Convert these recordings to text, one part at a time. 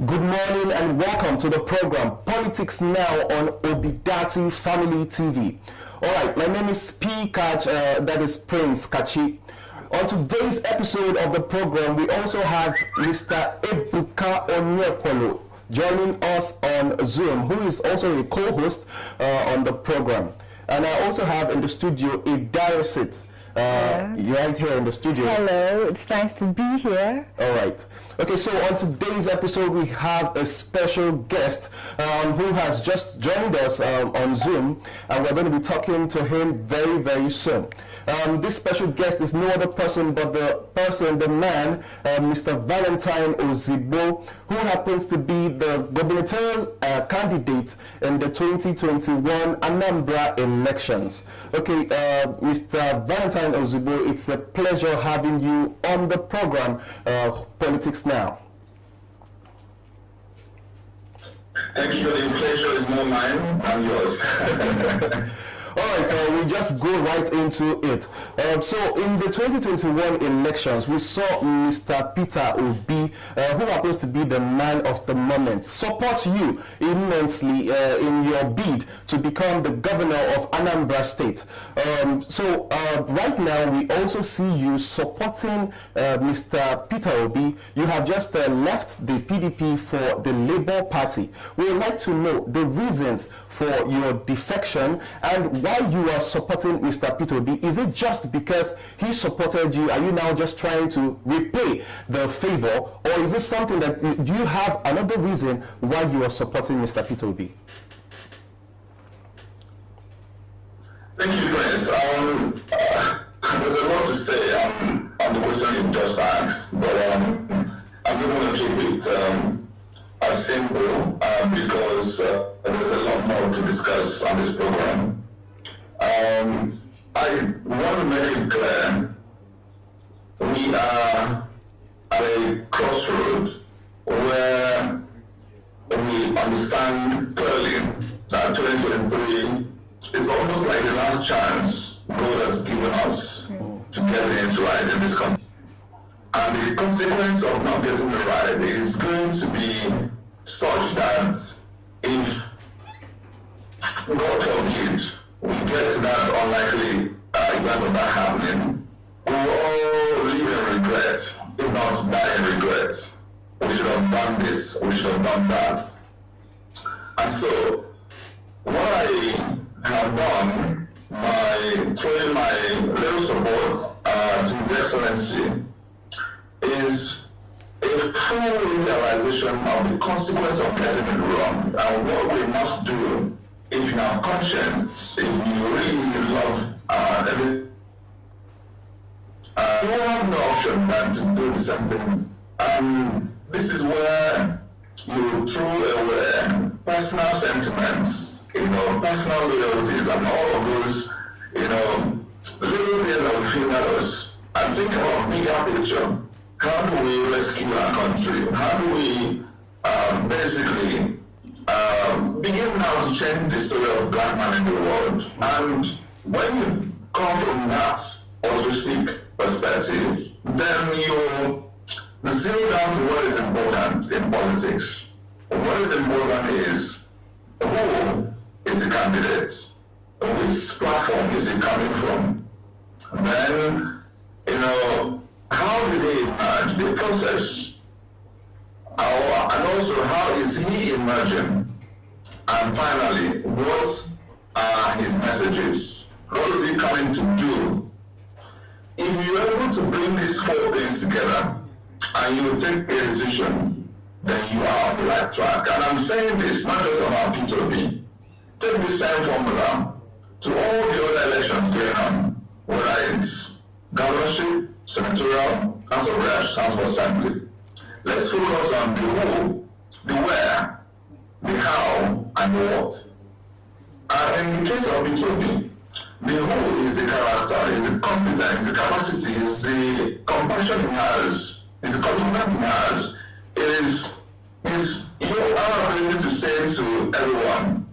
Good morning and welcome to the program Politics Now on Obidati Family TV. Alright, my name is P. Kach, that is Prince Kachi. On today's episode of the program, we also have Mr. Ebuka Onyekolo joining us on Zoom, who is also a co-host on the program. And I also have in the studio a Diosit. You're right here in the studio. Hello, it's nice to be here. All right. Okay, so on today's episode, we have a special guest who has just joined us on Zoom, and we're going to be talking to him very, very soon. This special guest is no other person but the man, Mr. Valentine Ozigbo, who happens to be the gubernatorial candidate in the 2021 Anambra elections. Okay, Mr. Valentine Ozigbo, it's a pleasure having you on the program, Politics Now. Thank you. The pleasure is more mine than yours. All right, we just go right into it. So in the 2021 elections, we saw Mr. Peter Obi, who happens to be the man of the moment, support you immensely in your bid to become the governor of Anambra State. So right now, we also see you supporting Mr. Peter Obi. You have just left the PDP for the Labour Party. We would like to know the reasons for your defection and why you are supporting Mr. Peter Obi. Is it just because he supported you? Are you now just trying to repay the favor? Or is it something that, do you have another reason why you are supporting Mr. Peter Obi? Thank you, Prince. There's a lot to say on the question you just asked, but I'm just going to keep it simple because there's a lot more to discuss on this program. I want to make it clear, we are at a crossroad where we understand clearly that 2023 is almost like the last chance God has given us to get things right in this country. And the consequence of not getting it right is going to be such that if God forbid we get to that unlikely event of that happening, we will all live in regret, if not die in regret. We should have done this, we should have done that. And so, what I have done by throwing my little support to His Excellency is a full realization of the consequence of getting it wrong and what we must do if you have conscience, if you really love everything. You have no option than to do the same thing. And this is where you throw away personal sentiments, personal loyalties, and all of those, little things that we feel matters. And think about bigger picture. How do we rescue our country? How do we basically begin now to change the story of black man in the world? And when you come from that altruistic perspective, then you zero down to what is important in politics. What is important is who is the candidate, which platform is he coming from, then, how did he emerge, the process, and also how is he emerging, and finally, what are his messages, what is he coming to do? If you're able to bring these four things together and you take a decision, then you are on the right track. And I'm saying this not just about P2B. Take the same formula to all the other elections going on, whether it's governorship, senatorial, House of Reps, House of Assembly. Let's focus on the who, the where, the how, and the what. And in the case of P2B, the who is the character, is the competence, is the capacity, is the compassion he has, is the commitment he has, is your ability to say to everyone,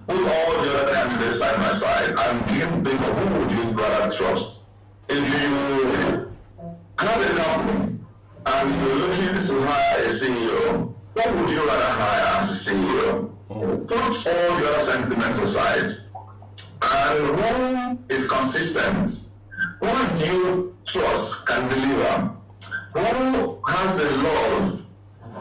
put all the other candidates side by side and begin to think of who would you rather trust. If you have a company and you're looking to hire a CEO, what would you rather hire as a CEO? Put all the other sentiments aside. And who is consistent? Who do you trust can deliver? Who has the love?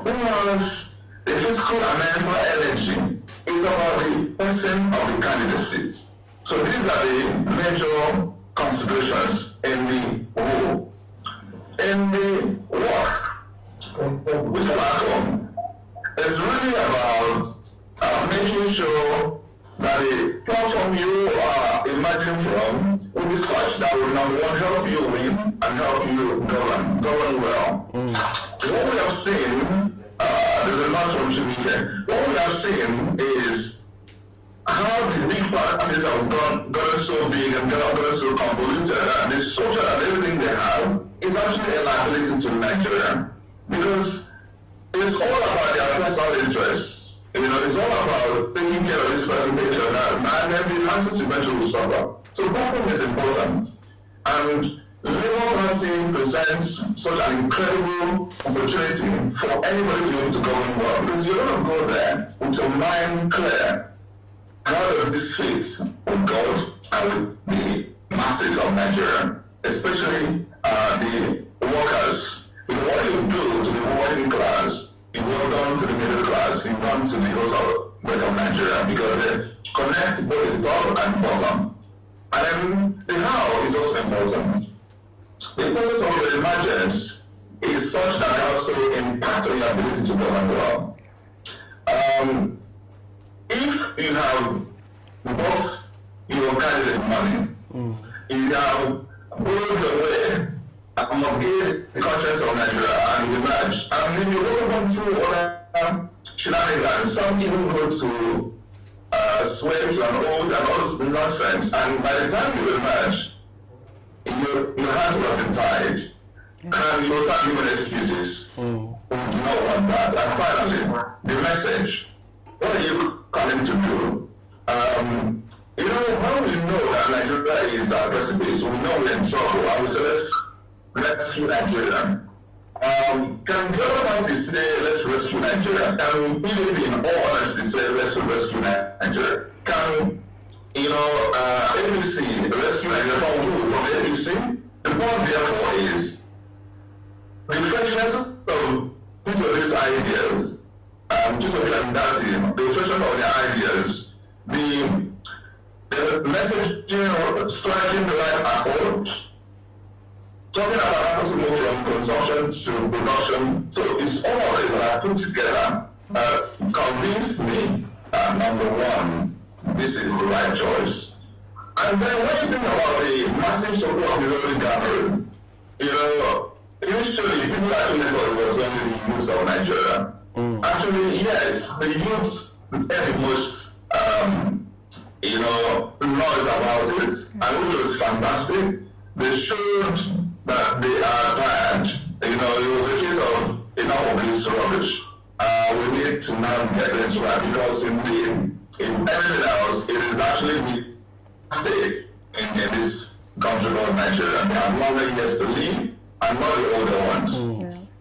Who has the physical and mental energy? It's about the person of the candidacy. So these are the major considerations in the who. In the what, which platform, it's really about making sure that the platform you are emerging from will be such that will, number one, help you win and help you govern well. What we have seen, there's a lot from Jimmy here. What we have seen is how the big parties have gotten so big and gotten so convoluted, and the social and everything they have is actually a liability to Nigeria, because it's all about their personal interests. You know, it's all about taking care of this person, taking care of that, and then the masses eventually will suffer. So bottom is important, and Labour Party presents such an incredible opportunity for anybody to be able to govern well, because you're going to go there with your mind clear. How does this fit with God and with the masses of Nigeria, especially the workers? You know, what you do to the working class, you go down to the middle class, you come to the rest of Nigeria, because they connect both the top and bottom. And then the how is also important. The process of your emergence is such that it also impacts on your ability to govern well. If you have bought your candidate money, you have borrowed your way and mortgaged the conscience of Nigeria and you emerge, and then you also come through other shenanigans. Some even go to swear to an oath and all this nonsense, and by the time you emerge, your hands will have been tied, and you will start giving excuses. We do not want that. And finally, the message. What are you coming to do? You know, how we know that Nigeria is a precipice, we know we're in trouble, and we say, let's rescue Nigeria. Can the other parties today, let's rescue Nigeria? Can PDP, in all honesty, say, let's rescue Nigeria? Can, you know, ABC rescue Nigeria from who? From the ABC? The point, therefore, is the freshness of each of these ideas, due to the reflection of the ideas, the messaging striking the right accord, talking about how to move from consumption to production. So it's all of it that I put together convinced me that number one, this is the right choice. And then when you think about the massive support is already gathering, you know, initially people actually thought it was only the youth of Nigeria. Actually, yes, the youths had the most, you know, noise about it, and which was fantastic. They showed that they are tired. You know, it was a case of enough of this rubbish. We need to now get this right, because in anything else, it is actually the stake in this country called Nigeria. They have longer years to live, and not the older ones.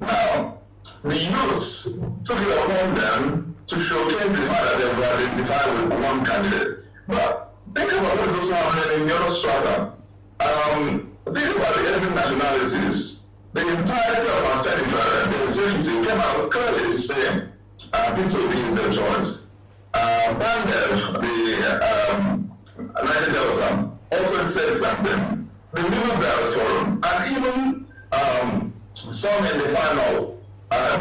Now, the youths took it upon them to showcase the fact that they were identified with one candidate. But think about what is also happening in the other strata. Think about the ethnic nationalities. The entirety of our Senate representation came out clearly to say P2B is their choice. Bandev, the Niger Delta, also said something. The Middle Belt Forum, and even some in the final.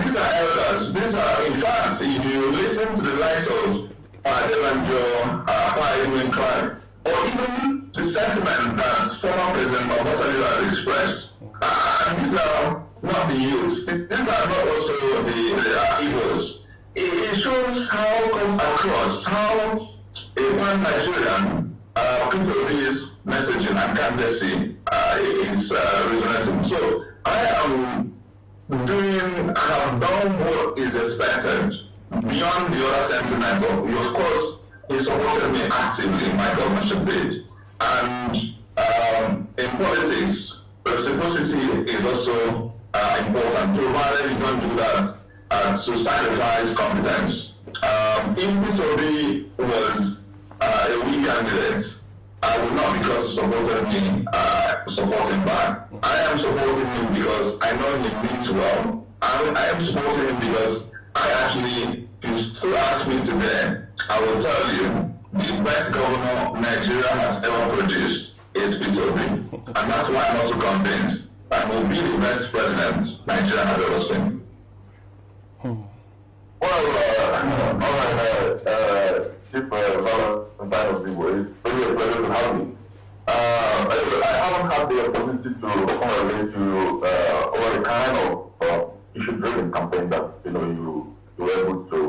These are elders. These are, in fact, if you listen to the likes of Devanjo, Edwin Clark, or even the sentiment that former President Obasanjo has expressed, and these are not the youths. These are not also the Igbos. It shows how comes across how a pan-Nigerian P2B's messaging and candidacy is resonating. So I am have done what is expected beyond the other sentiments of course, he supported me actively in my governorship bid. And in politics, reciprocity is also important, provided you don't do that to sacrifice competence. If Peter was a weak candidate, I would not because he supported me support him back. I am supporting him because I know he means well. I am supporting him because I actually, if you still ask me today, I will tell you the best governor Nigeria has ever produced is Peter Obi. And that's why I'm also convinced that he will be the best president Nigeria has ever seen. Well, all right, Chief Valentine Ozigbo, it's really a pleasure to have you. I haven't had the opportunity to relate to over the kind of issue-driven campaign that you were able to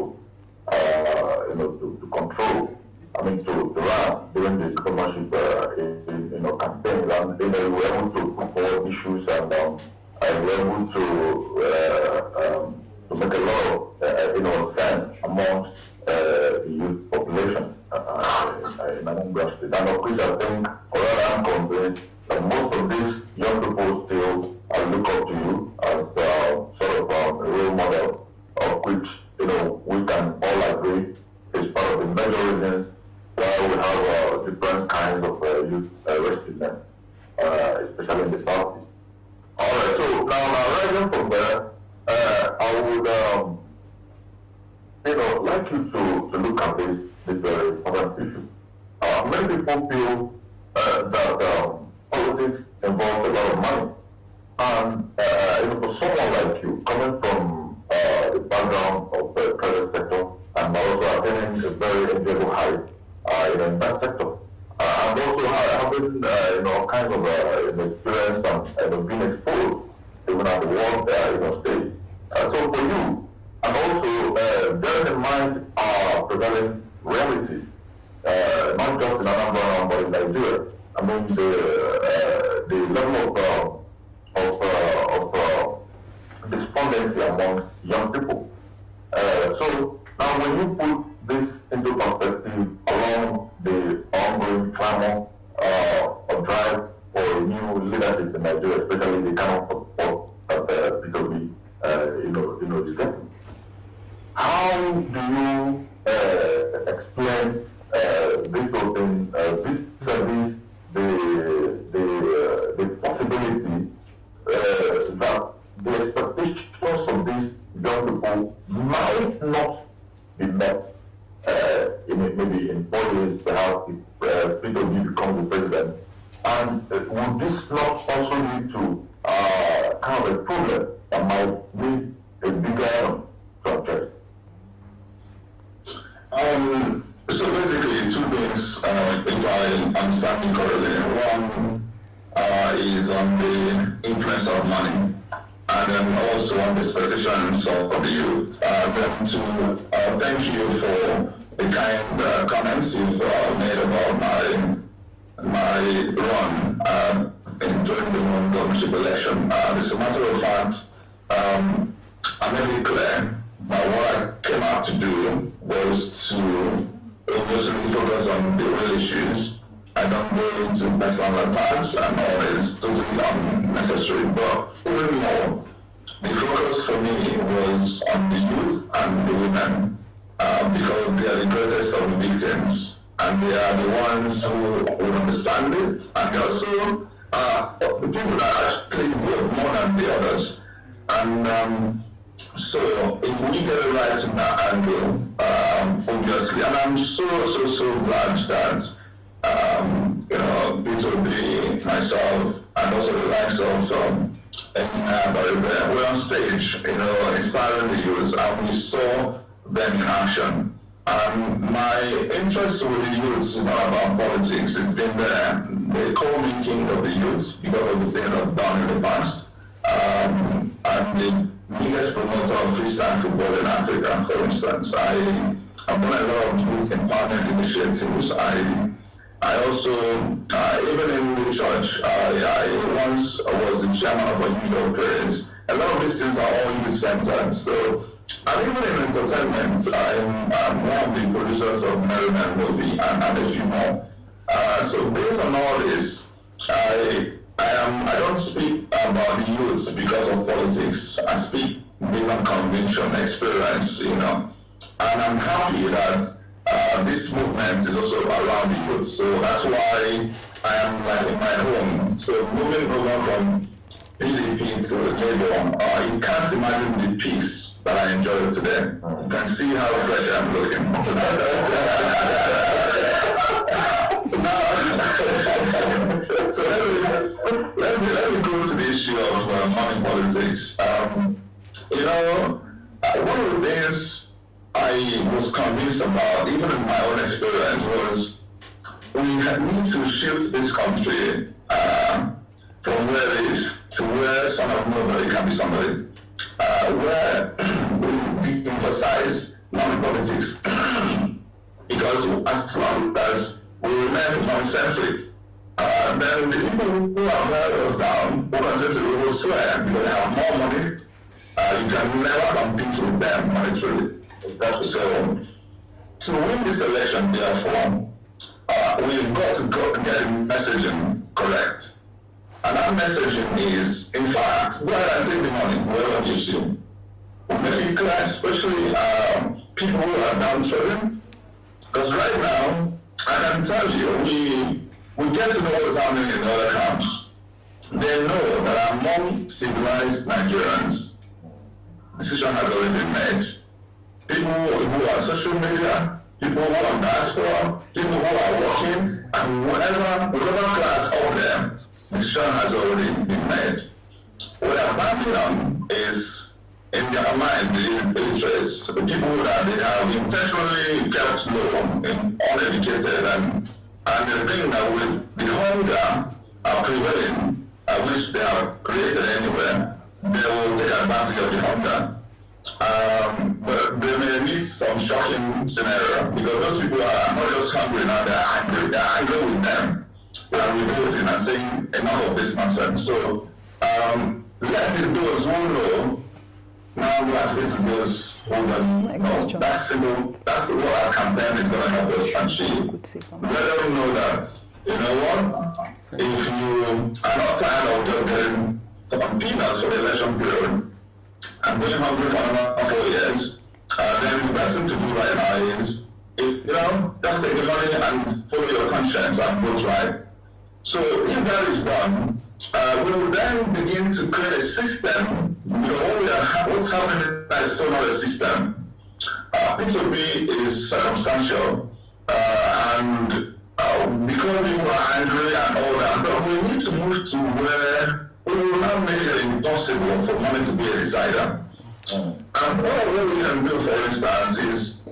to control. I mean to run during the governorship campaign, and you were able to put forward issues and you were able to make a lot of sense amongst the youth population in Anambra State. And of course, I think, or rather I'm convinced that most of these young people still look up to you as sort of a role model, of which we can all agree is part of the major reasons why we have different kinds of youth arrestedness, especially in the southeast. All right, so now rising from there, I would like you to look at this very important issue. Many people feel that politics involves a lot of money, and for someone like you, coming from the background of the private sector and also attaining a very enviable height in that sector, and also having kind of experience and being exposed even at the world stage. So for you, and also bearing in mind our prevailing reality, not just in Anambra but in Nigeria. I mean the level of despondency among young people. So now when you put this into perspective along the ongoing clamor or drive for new leadership in Nigeria, especially the kind of support that P2B is getting, how do you explain this whole thing, vis-a-vis the possibility that the expectations of these young people might not be met maybe in 4 years, perhaps, if P2B becomes the president? And would this not also lead to kind of a problem that might need a bigger project? So basically, two things, if I understand you correctly. One is on the influence of money, and then also on the expectations of the youth. Then to thank you for the kind comments you've made about my run during the governorship election. As a matter of fact, I made it clear that what I came out to do was to obviously focus on the real issues. I don't go into personal attacks and all is totally unnecessary. But even more, the focus for me was on the youth and the women because they are the greatest of the victims and they are the ones who will understand it, and they also the people that actually vote more than the others. And so if we get it right in that angle, obviously, and I'm so glad that P2B, myself, and also the likes of we're on stage, inspiring the youth, and we saw them in action. And my interest with the youth is not about politics. It's been there. They call me king of the youth because of the things I've done in the past. I'm the biggest promoter of freestyle football in Africa, for instance. I've done a lot of youth empowerment initiatives. I also, even in the church, I once was the chairman of a usual prayers. A lot of these things are all youth-centered. So, and even in entertainment, I'm one of the producers of Merryman movie and a few more. So based on all this, I don't speak about the youth because of politics. I speak based on conviction, experience, you know. And I'm happy that this movement is also around the youth. So that's why I am like in my home. So moving over from PDP to Labour, you can't imagine the peace that I enjoy today. You can see how fresh I'm looking. So let me go to the issue of money politics. You know, one of the things I was convinced about, even in my own experience, was we need to shift this country from where it is to where son of nobody can be somebody, where we de-emphasize money politics, because as long as we remain money-centric, then the people who have held us down will swear because they have more money. You can never compete with them monetarily. So, to win this election, therefore, we've got to get the messaging correct. And that messaging is, in fact, go ahead and take the money, wherever you see. Maybe class, especially people who are downtrodden. Because right now, I can tell you, we get to know what's happening in the other camps. They know that among civilized Nigerians, decision has already been made. People who are social media, people who are diaspora, people who are working, and whatever class of them, decision has already been made. What they're banking on is, in their mind, the illiterates, the people that they have intentionally kept low, uneducated, and they think that with the hunger prevailing, which they have created anywhere, they will take advantage of the hunger. But they may meet some shocking scenario, because those people are not just hungry now, they're angry with them. They are revolting and saying enough of this nonsense. So let those who know now we are speaking to those who don't know. That's simple. That's what our campaign is going to help us achieve. Let them know that, you know what, if you are not tired of just getting some peanuts for the election period and being hungry for another 4 years, then the best thing to do right now is, just take the money and follow your conscience and vote right. So if that is done, we will then begin to create a system. What's happening is still not a system. P2P is circumstantial, and because people are angry and all that, but we need to move to where we will not make it impossible for money to be a decider. And what we can do, for instance, is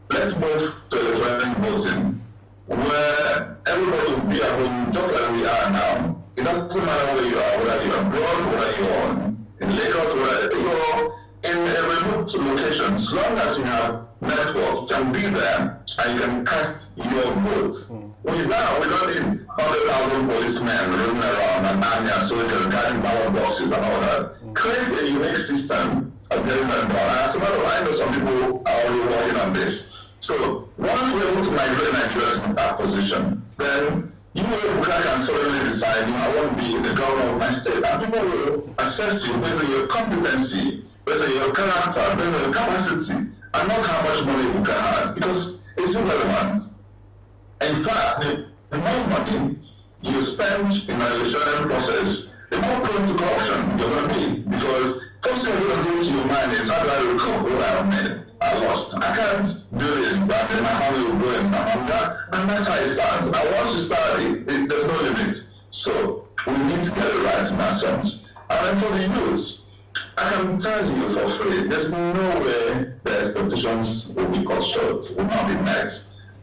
let's move to electronic voting, where everybody will be at home just like we are now. It doesn't matter where you are, whether you're abroad, whether you're in Lagos, whether you're in a remote location. As long as you have network, you can be there and you can cast your vote. We don't need 100,000 policemen running around and army and soldiers guarding ballot boxes and all that. Create a unique system of getting that done. As a matter of fact, I know some people are already working on this. So once we're able to migrate Nigerians in that position, then you can suddenly decide, I want to be the governor of my state. And people will assess you based on your competency, based on your character, based on your capacity, and not how much money you can have, because it's irrelevant. In fact, the more money you spend in the electoral process, the more prone to corruption you're going to be. Because first thing you're going to do to your mind is, how do I recover what I made? I lost. I can't do this, but then my family will go in hunger, and that's how it starts. And once you start, there's no limit. So we need to get it right in that sense. And then for the youth, I can tell you for free, there's no way the expectations will be cut short, will not be met.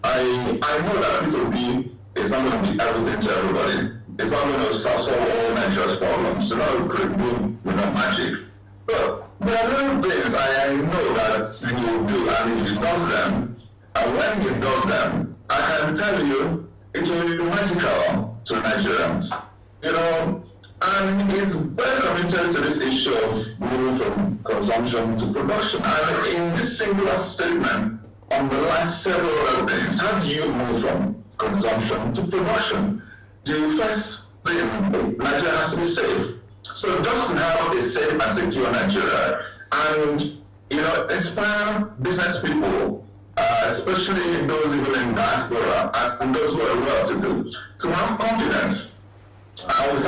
I know that P2P is not going to be everything to everybody. It's not going to solve all Nigeria's problems. It's not going to do magic. But there are little things I know that he will do, and if he does them, and when he does them, I can tell you, it will be magical to Nigerians. And he's very committed to this issue of moving from consumption to production. And in this singular statement, on the last several other things, how do you move from consumption to production? The first thing, Nigeria has to be safe. So just to have a safe and secure Nigeria and, inspire business people, especially those even in diaspora and those who are well-to-do, to have confidence. I was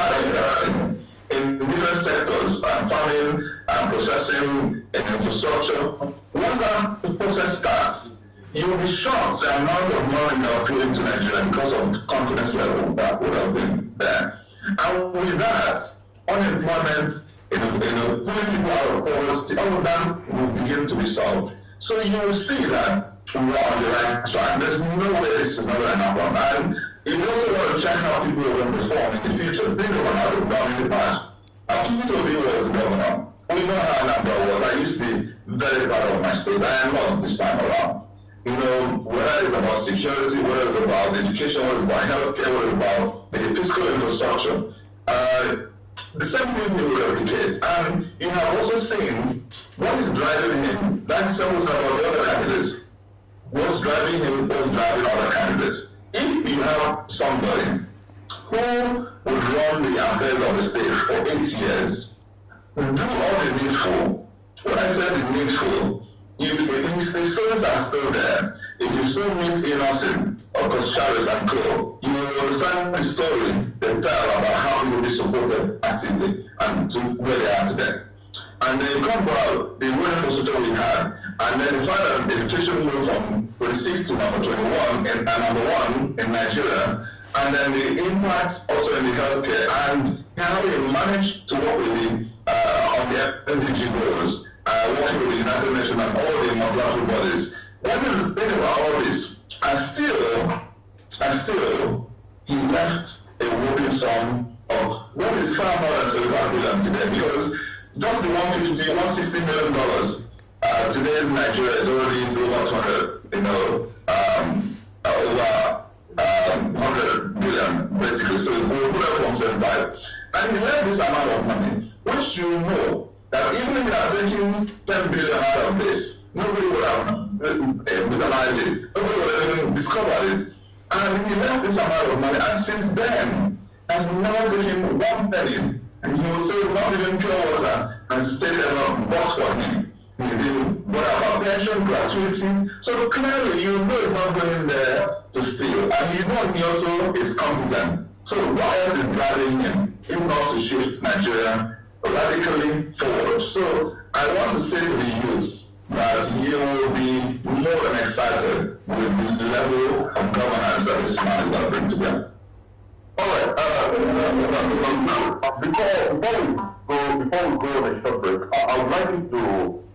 in different sectors, farming, processing, and infrastructure. Once that process starts, you'll be shocked the amount of money that will flow into Nigeria because of the confidence level that would have been there. And with that, unemployment, pulling people out of poverty, all of that will begin to be solved. So you will see that we're on the right track. There's no way this is not going to happen. And if you also want to check how people are going to perform in the future, think about how they've done in the past. Peter was governor. We know how Anambra was. I used to be very proud of my state. I am not this time around. Whether it's about security, whether it's about education, whether it's about healthcare, whether it's about the fiscal infrastructure, the same thing he will replicate. And you have also seen what is driving him. 97% of the other candidates. What's driving him, what's driving other candidates. If you have somebody who would run the affairs of the state for 8 years, do all the needful. When I said the needful, if the stories are still there, if you still meet Innocent or Chavez and Co., you will understand the story they tell about how you will be supported actively and to where they are today. And then come about the infrastructure we had, and then the fact that the education moved from 26 to number 21 and number 1 in Nigeria, and then the impact also in the healthcare, and how we managed to work with on the MDG goals, working with the United Nations and all the multilateral bodies. When you think about all this, and still, he left a whopping sum of what is far more than 75 billion today, because just the $160 million, today's Nigeria is already over 200, over 100 billion, basically. So we'll put it from 75. And he left this amount of money, which you know that even if you are taking 10 billion out of this, nobody would have realized it, nobody would have even discovered it. And he left this amount of money, and since then has never taken one penny. And he will say not even pure water has the state ever bought for him. He did what about pension, gratuity. So clearly you know it's not going there to steal. And you know he also is competent. So what else is driving him? If not to shift Nigeria radically forward. So I want to say to the youth that you will be more than excited with the level of governance that this man is going to bring to bear. All right. Before we go on a short break, I would like you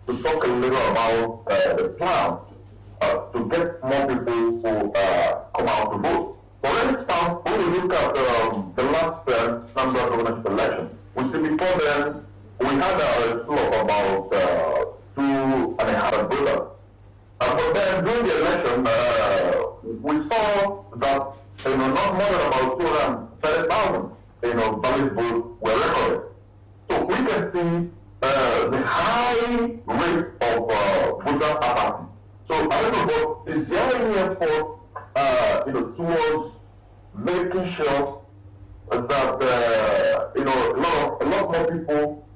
to talk a little about the plan to get more people to come out to vote. For instance, when we look at the last Anambra governorship election, we see before then we had a flow of about 2.5 voters. But then during the election, we saw that not more than about 230,000 valid votes were recorded. So we can see the high rate of voter apathy. So I don't know, but is there any effort towards making sure that a lot more people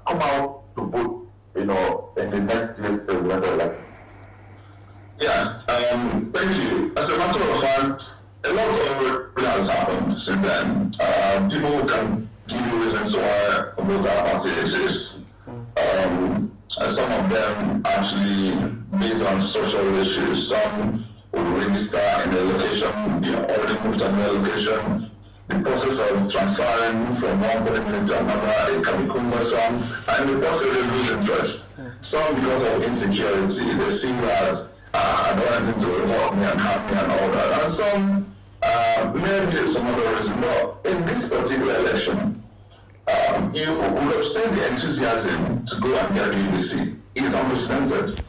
come out to vote in the next year's presidential election? Yes, thank you. As a matter of fact, a lot of has happened since then. People can give you reasons why voter apathy exists. Some of them actually based on social issues. Some will register in a location, already moved to another location. The process of transferring from one community to another, it can be cumbersome, and the process they lose interest. Some because of insecurity, they see that I don't want anything to involve me and harm me and all that. And some maybe some other reason. But in this particular election, you would have seen the enthusiasm to go and get BBC. It is unprecedented.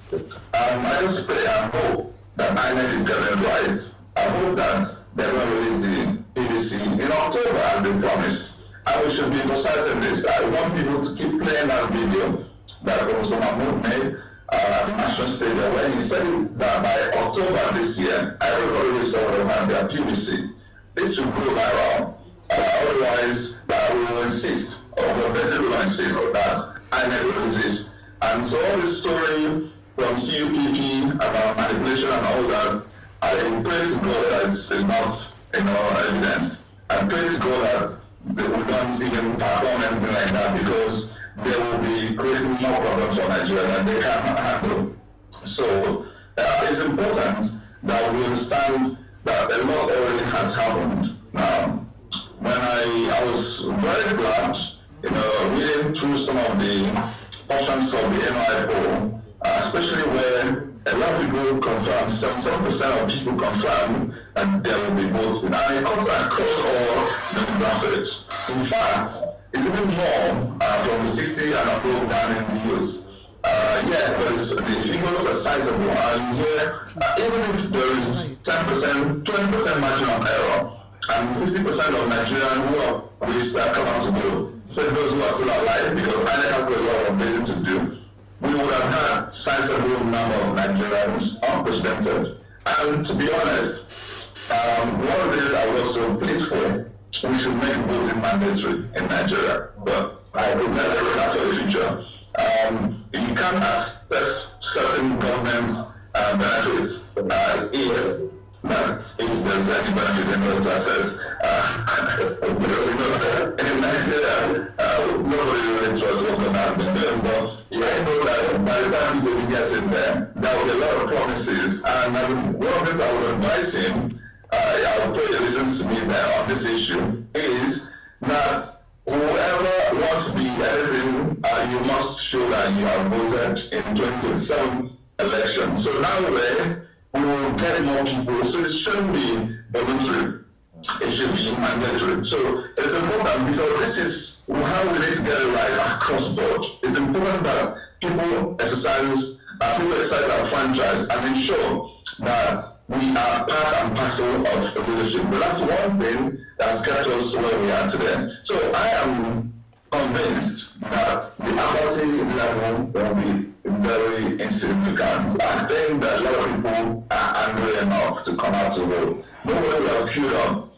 I just pray and hope that INEC is getting it right. I hope that they're going to release the BBC in October as they promised. And we should be emphasizing this. I want people to keep playing that video that Professor Mahmoud made at the National Stadium when he said that by October this year, everybody will sort of have their PVC. This should go viral. Otherwise, we will insist we're basically going to insist that INEC releases. And so all this story from CUPP about manipulation and all that, I pray to God that it's not, evidenced. I pray to God that they will not even perform anything like that, because they will be creating more problems for Nigeria than they can handle. So it's important that we understand that a lot already has happened. Now, when I was very glad, reading through some of the portions of the NI poll, especially where a lot of people confirm, 77% of people confirm that there will be votes in, and it comes across all demographics. In fact, it's even more from 60 and above than in the US. Yes, the figures are sizable, and here, even if there is 10%, 20% margin of error, and 50% of Nigerians who are registered come out to vote, so those who are still alive, because INEC has a lot of reason to do, we would have had sizable number of Nigerians unprecedented. And to be honest, one of the things I was so pleased for, we should make voting mandatory in Nigeria, but I would never that's for the future. You can't access certain government benefits if there's any benefit in order to access. Because in Nigeria, nobody really trusts what government has been doing, but I know that by the time he gets in there will be a lot of promises. And one of the things I would advise him, I would pray he listens to me there on this issue, is that whoever wants to be anything, you must show that you have voted in 2027 election. So that way, we will get more people. So it shouldn't be voluntary. It should be mandatory. So it's important, because this is how we need to get it right across the board. It's important that people exercise our franchise and ensure that we are part and parcel of leadership. But that's one thing that has kept us where we are today. So I am convinced that the apathy level will be very insignificant. I think that a lot of people are angry enough to come out to vote. Nobody will have queued up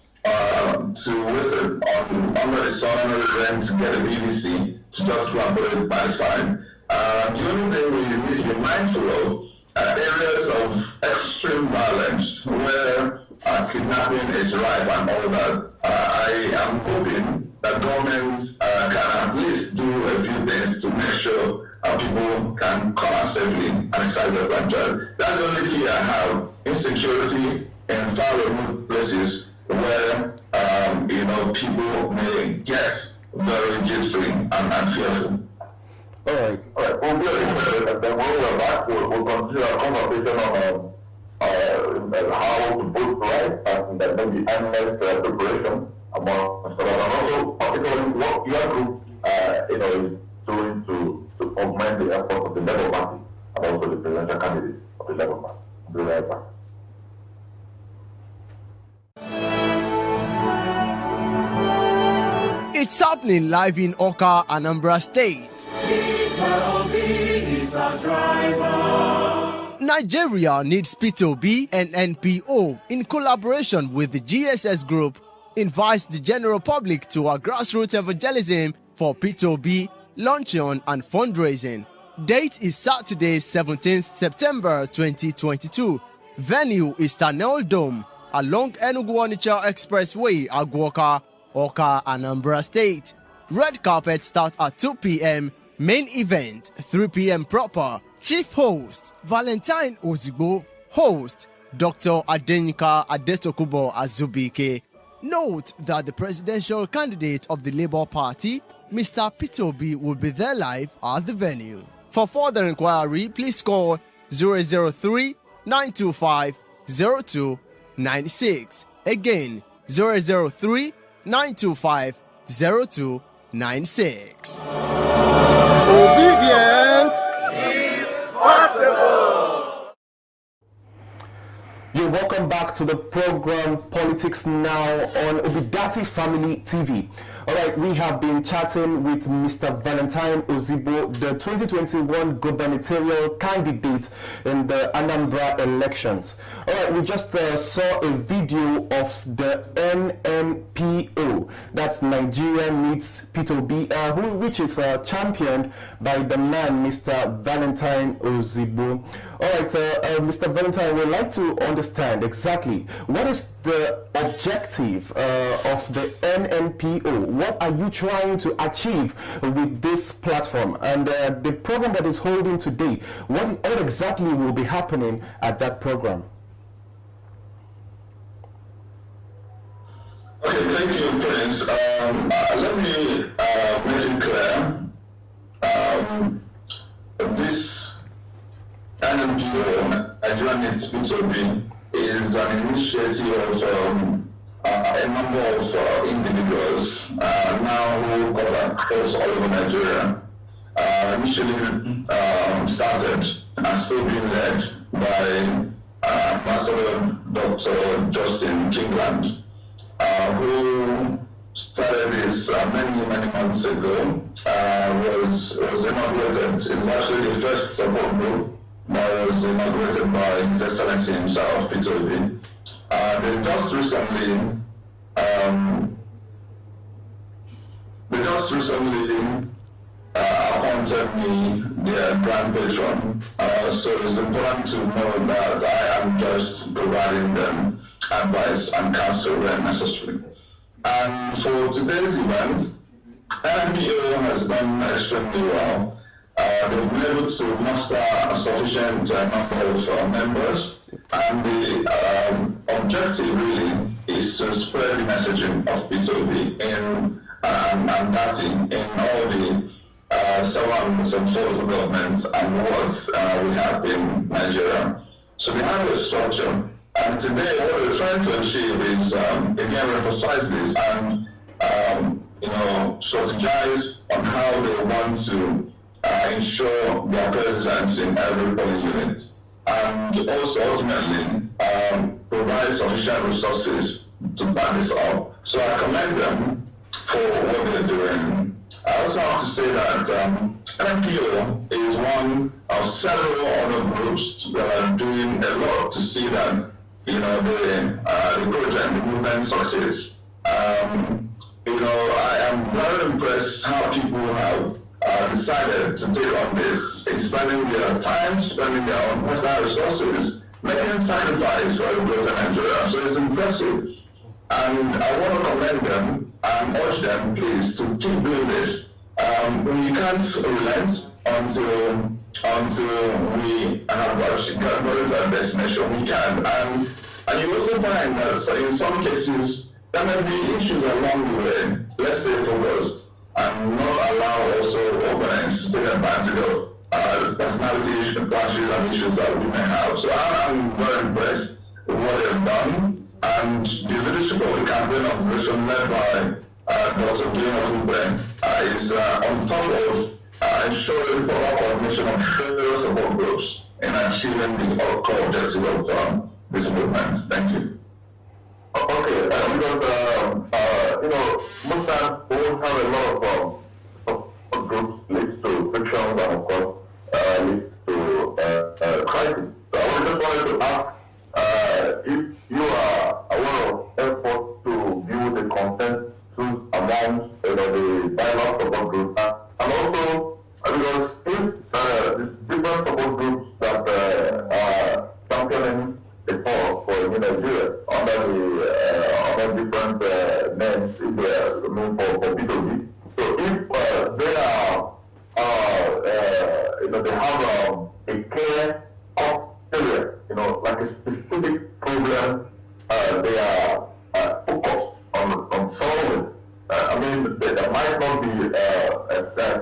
to waste it under the sun or to get a BBC to just run it by the side. The only thing we need to be mindful of are areas of extreme violence where kidnapping is rife and all that. I am hoping that governments can at least do a few things to make sure people can come out safely and exercise their franchise. That's the only fear I have. Insecurity in far remote places where people may get very jittery and fearful. All right. We'll be interested, and then when we're back, we'll continue our conversation on how to vote right, and then maybe endless preparation among and also particularly what your group is doing to augment the efforts of the Labour Party and also the presidential candidate of the Labour Party. We'll be right back. It's happening live in Oka, Anambra State. Nigeria needs P2B and NPO in collaboration with the GSS Group invites the general public to a grassroots evangelism for P2B, luncheon and fundraising. Date is Saturday, 17th September 2022. Venue is Tanel Dome along Enugu-Onitsha Expressway, Agwoka, Oka, Anambra State. Red carpet starts at 2 p.m. Main event, 3 p.m. proper. Chief host, Valentine Ozigbo. Host, Dr. Adenika Adetokubo Azubike. Note that the presidential candidate of the Labour Party, Mr. P2B, will be there live at the venue. For further inquiry, please call 003-925-0296. Again, 003-925-0296. Obedience is possible. You're welcome back to the program Politics Now on Obidati Family TV. All right, we have been chatting with Mr. Valentine Ozigbo, the 2021 gubernatorial candidate in the Anambra elections. All right, we just saw a video of the NMPO, that's Nigeria Needs P2B, which is championed by the man, Mr. Valentine Ozigbo. All right, Mr. Valentine, we'd like to understand exactly what is the objective of the NMPO. What are you trying to achieve with this platform? And the program that is holding today, what exactly will be happening at that program? Okay, thank you, Prince. Let me make it clear. This NMPO, Nigeria Needs P2B, is an initiative of a number of individuals now who got across all over Nigeria. Initially started and still being led by Ambassador Dr. Justin Kingland, who started this many months ago. Was inaugurated. It's actually the first support group that was inaugurated by His Excellency himself, P2B. They just recently appointed me their grand patron. So it's important to know that I am just providing them advice and counsel where necessary. And for today's event, NMPO has done extremely well. They've been able to muster a sufficient number of members, and the objective really is to spread the messaging of P2B and that in all the 704 local governments and wards we have in Nigeria. So we have a structure, and today what we're trying to achieve is again emphasize this and strategize on how they want to ensure their presence in every polling unit, and also ultimately provide sufficient resources to back this up. So I commend them for what they're doing. I also have to say that NMPO is one of several other groups that are doing a lot to see that the project, the movement succeeds. I am very impressed how people have decided to take on this, spending their time, spending their own personal resources, making sacrifice for the greater Nigeria. So it's impressive. And I want to commend them and urge them, please, to keep doing this. We can't relent until we have got to our destination. We can. And you also find that in some cases, there may be issues along the way. Let's stay focused and not allow also opponents to take advantage of personality clashes and issues that we may have. So I'm very impressed with what they've done, and the leadership of the campaign organization led by Dr. Guber is on top of ensuring proper coordination of various support groups in achieving the core objective of this movement. Thank you. Okay, because most times we won't have a lot of groups leads to frictions and of course leads to crisis. So I just wanted to ask if you are aware of efforts to build a consensus among the dialogue support groups, and also because if the different support groups that are championing the cause for Nigeria under different names, if they are for P2B. So if they are they have a clear area, like a specific problem they are focused on solving. There might not be a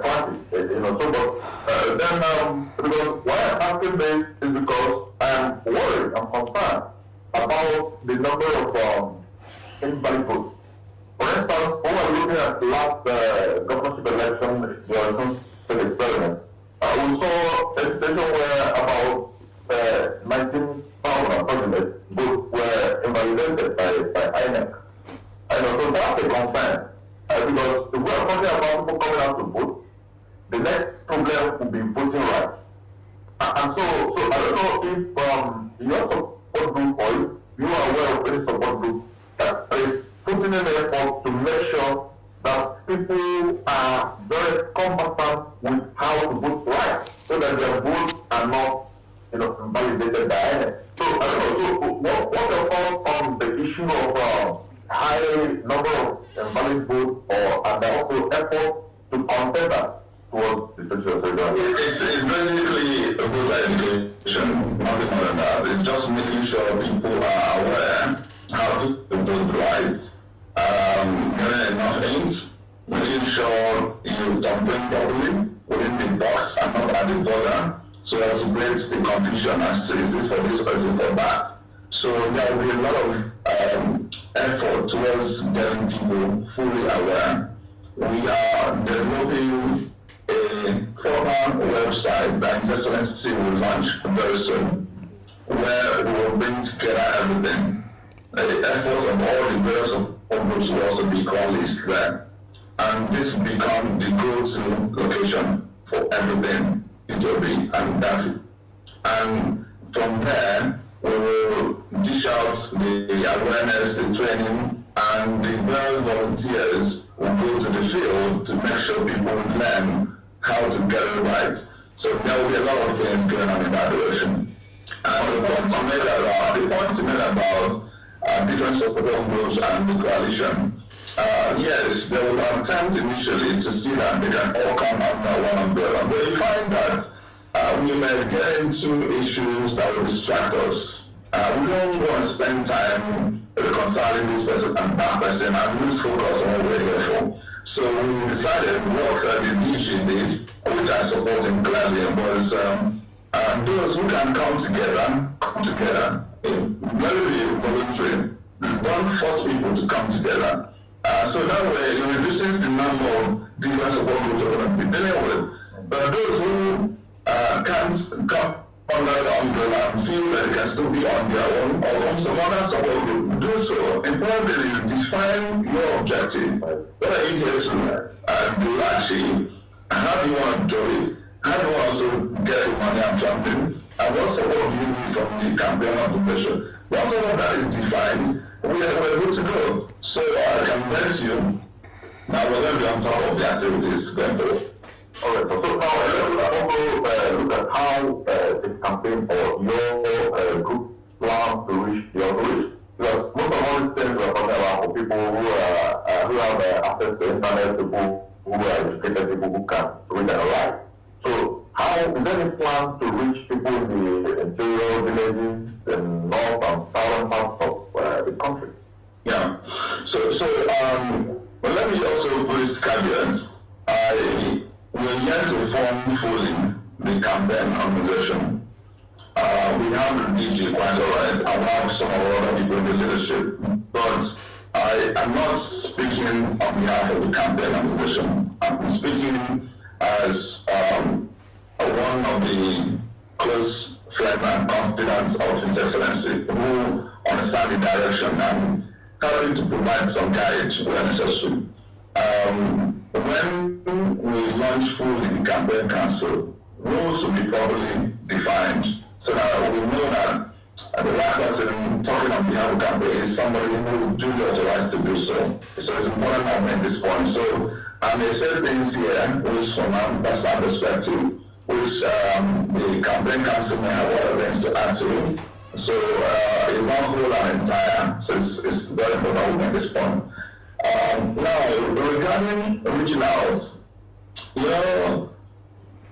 party, so then because why I'm asking this is because I'm worried, I'm concerned about the number of invalid votes. For instance, when we're looking at the last governorship election, the election experiment, we saw a situation where about 19,000 approximately votes were invalidated by INEC. So that's a concern. because if we are talking about people coming out to vote, the next problem will be voting rights. And so I don't know if your support group or you are aware of any support group that is putting in effort to make sure that people are very conversant with how to vote right, so that their votes are not, invalidated by any. So I don't know. So what are your thoughts on the issue of high number of invalid votes, and also efforts to counter that towards the presidential? It's basically a voter education, nothing more than that. It's just making sure people are aware how to vote right, getting enough ink, making sure you tamper properly within the box and not at the border, so as to break the confusion as to is this for this or is it for that. So there will be a lot of effort towards getting people fully aware. We are developing a proper website that His Excellency will launch very soon, where we will bring together everything. The efforts of all the various groups will also be coalesced there. And this will become the go-to location for everything P2B, and that's it. And from there, we will dish out the awareness, the training, and the various volunteers will go to the field to make sure people learn how to get it right. So there will be a lot of things going on in that direction. And the point you made about different support groups and the coalition, yes, there was an attempt initially to see that they can all come under one umbrella, but you find that we may get into issues that will distract us. We don't want to spend time reconciling this person and that person and lose focus on what we're here for. So we decided what the DG did, which I support him gladly, was those who can come together, very voluntary. Don't force people to come together. So that way it reduces the number of different support groups we're going to be dealing with. But those who can't come under the umbrella and feel that they can still be on their own or from some other support group, do so. Important is define your objective. What are you here to do actually? How do you want to do it? How do you want to get money and funding? And what support do you need from the campaign organization? Once all of that is defined, we're good to go. So I can bet you, now we're going to be on top of the activities going forward. Alright, so now I want to look at how the campaign or your group plans to reach the outreach. Because most of all these things we're talking about for people who have access to internet, people who are educated, people who can read and write. So how is there any plan to reach people in the interior villages, the north and southern parts of the country? Yeah. So but let me also put this caveat. We're yet to form fully the campaign organization. We have the DG quite alright, and we have some of our other people in the leadership, but I am not speaking on behalf of the campaign organization. I'm speaking as one of the close friends and confidants of His Excellency who understand the direction and helping to provide some guidance where necessary. When we launch fully the campaign council, rules will be properly defined so that we know that the right person talking on behalf of the campaign is somebody who is duly authorized to do so. So it's important that I make this point. So I may say things here which from a personal perspective, which the campaign council may have other things to add to it. So it's not whole and entire. So it's very important we make this point. Now, regarding reaching out,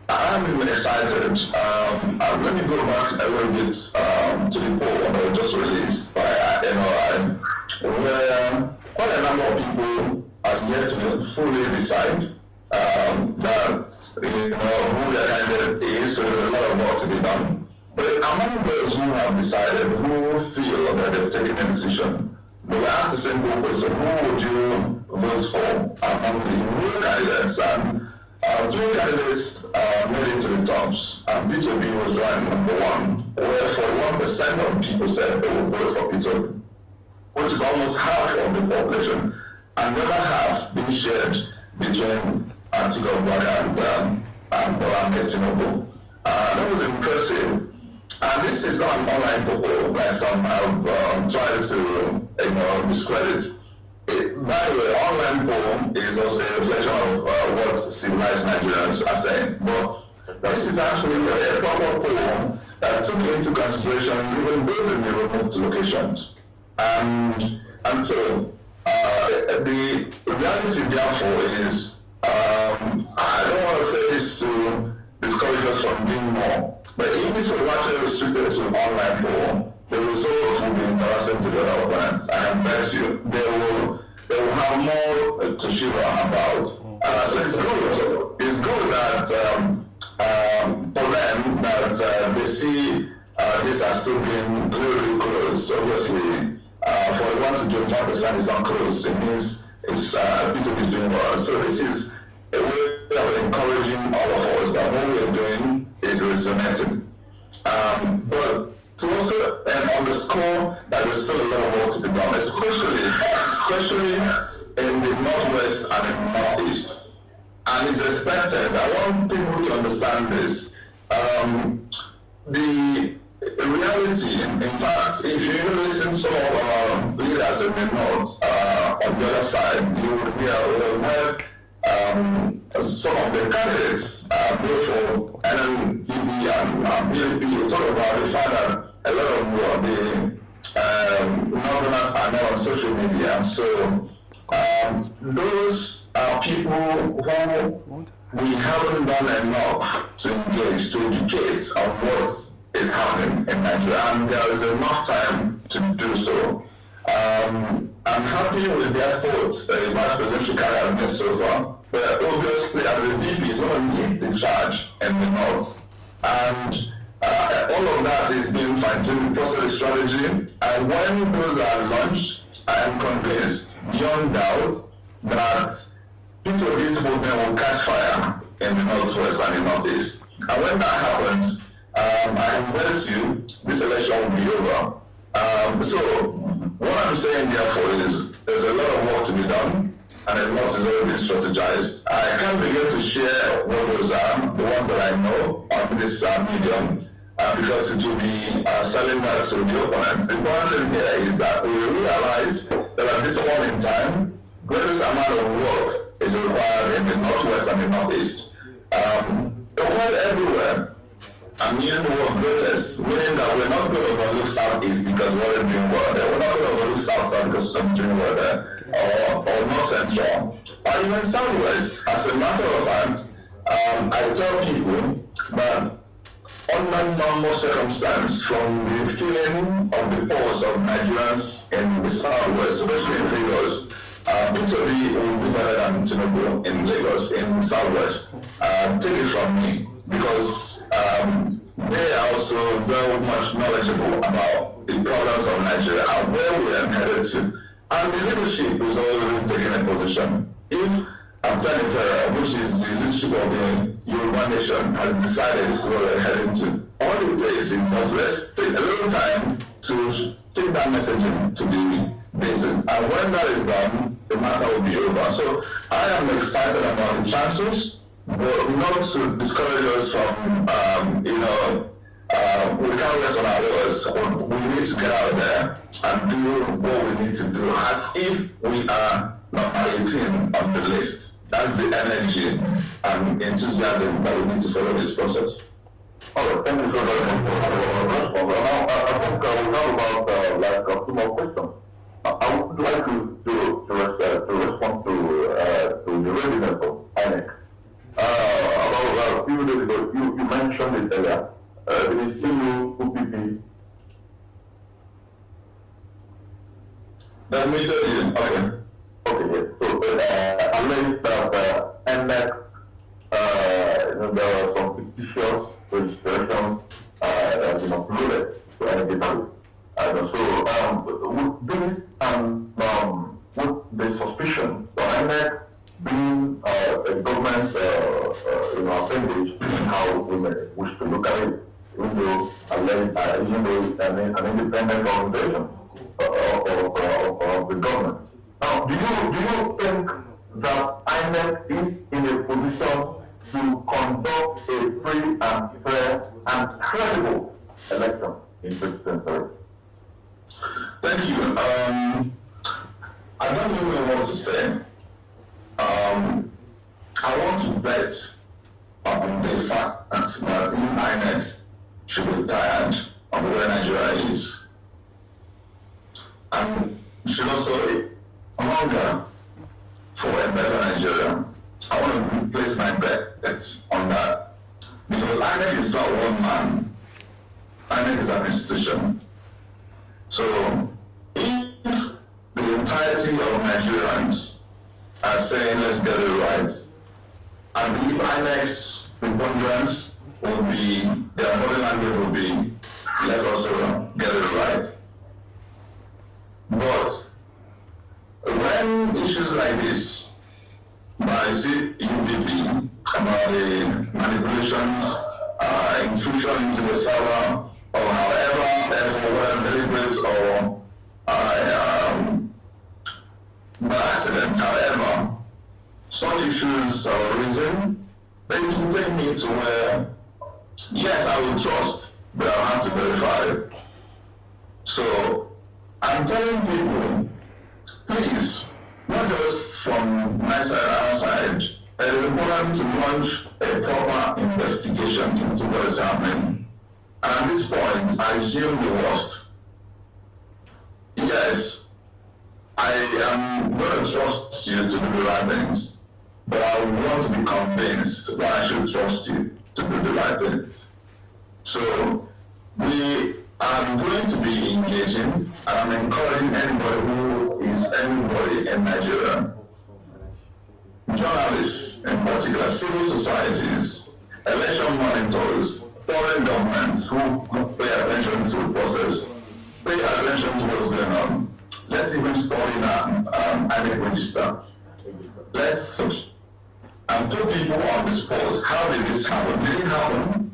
I'm excited. Let me go back a little bit to the poll that was just released by NOI, where quite a number of people are yet to fully decide that who their candidate is. So there's a lot of work to be done. But among those who have decided, who feel that they've taken a decision, they will ask the simple question: who would you vote for among the new candidates? And two candidates made it to the tops, and P2B was ranked number one, where 41% of people said they would vote for P2B, which is almost half of the population. and the other half being shared between Atiku Abubakar and Bola Tinubu. That was impressive. And this is not an online poll, like some have tried to discredit. By the way, online poll is also a reflection of what civilized Nigerians are saying. But this is actually a proper poll that took into consideration even those in the remote locations. And so the reality, therefore, is I don't want to say this to discourage us from doing more, but if this was actually restricted to online poll, the results will be embarrassing to the other opponents. And I bet you they will have more to shiver about. So it's good that for them that they see this as still being really close. Obviously, for the 1 to 25% is not close. It means it's P2B is doing well. So this is a way of encouraging all of us that what we are doing is resonating. But to also underscore that there's still a lot of work to be done, especially in the Northwest and in the Northeast. And it's expected, I want people to understand this. The reality, in fact, if you even listen to some of our leaders in the North, on the other side, you would hear some of the candidates, both for NNPP and BNP, talk about the fact that a lot of the Northerners are now on social media. So those are people who we haven't done enough to engage, to educate on what is happening in Nigeria, and there is enough time to do so. I'm happy with the efforts the Vice President should carry out this so far, but obviously as a VP, he's going to lead the charge in the North. And all of that is being fine-tuned, process strategy, and when those are launched, I am convinced, beyond doubt, that P2B's movement will catch fire in the Northwest and the Northeast. And when that happens, I convince you, this election will be over. So what I'm saying therefore is there's a lot of work to be done, and a lot is already strategized. I can't begin to share what those are, the ones that I know on this medium, because it will be selling that to the opponents. The important thing here is that we realize that at this point in time, greatest amount of work is required in the Northwest and the Northeast. The word everywhere, I'm using the word greatest, meaning that we're not going to overlook Southeast because we're doing well there. We're not going to overlook South because we're doing well there, or North Central, or even Southwest. As a matter of fact, I tell people that under normal circumstance, from the feeling of the pulse of Nigerians in the Southwest, especially in Lagos, P2B will do better than Tinubu in Lagos, in the Southwest. Take it from me, because they are also very much knowledgeable about the problems of Nigeria and where we are headed to. And the leadership is already taking a position. If Afghanistan, which is the leadership of the Yoruba nation, has decided this is where we're heading to, all it takes is let's take a little time to take that messaging to the basin. And when that is done, the matter will be over. So I am excited about the chances, but not to discourage us from, we can't rest on our laurels. We need to get out there and do what we need to do as if we are number 18 on the list. That's the energy and enthusiasm that we need to follow this process. All right, thank you so very much for the response. Now, I think we have about 2 more questions. I would like to respond to the readiness of INEC. About a few days ago, you mentioned it earlier. The CUPP. That means okay. Okay, yes. So, alleged that INEC, there were some fictitious registrations that have been uploaded to NDW. Would this would the suspicion of INEC being a government appendage, how we may wish to look at it, even though it's an independent organization of the government. Now, do you think that INEC is in a position to conduct a free and fair and credible election in 2023? Thank you. I don't even know what to say. I want to bet on the fact that INEC should be tired of where Nigeria is. And should also hunger for a better Nigeria. I want to place my bets on that. Because INEC is not one man. INEC is an institution. So if the entirety of Nigerians are saying let's get it right, I believe INEC's preponderance will be, their body language will be, let's also get it right. But when issues like this, by UBP, about the manipulations, intrusion into the server, or however, therefore, deliberate or by accident, however, such issues are arisen, then it will take me to where, yes, I will trust, but I'll have to verify. So, I'm telling people, please, not just from my side, outside, it is important to launch a proper investigation into what is happening. And at this point, I assume the worst. Yes, I am going to trust you to do the right things, but I want to be convinced that I should trust you to do the right things. So, we are going to be engaging, and I'm encouraging anybody who is anybody in Nigeria, journalists in particular, civil societies, election monitors, foreign governments who pay attention to the process, pay attention to what's going on. Let's even study that INEC register. Let's search and put people on the spot. How did this happen? Did it happen?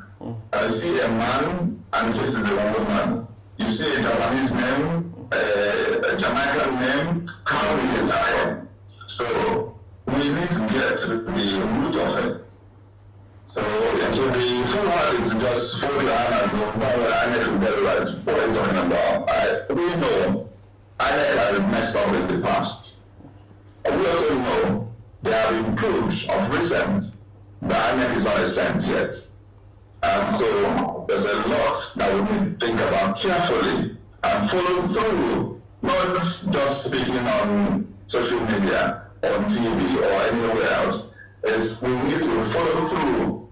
I see a man and this is a woman. You see a Japanese name, a Jamaican name. How did this happen? So we need to get to the root of it. So to be foolhardy to just fold your hand and go, no, INEC will get it right. What are you talking about? We know INEC has messed up in the past. We also know there have been proofs of recent that INEC is not a saint yet. And so there's a lot that we need to think about carefully and follow through, not just speaking on social media, on TV or anywhere else. Is we need to follow through,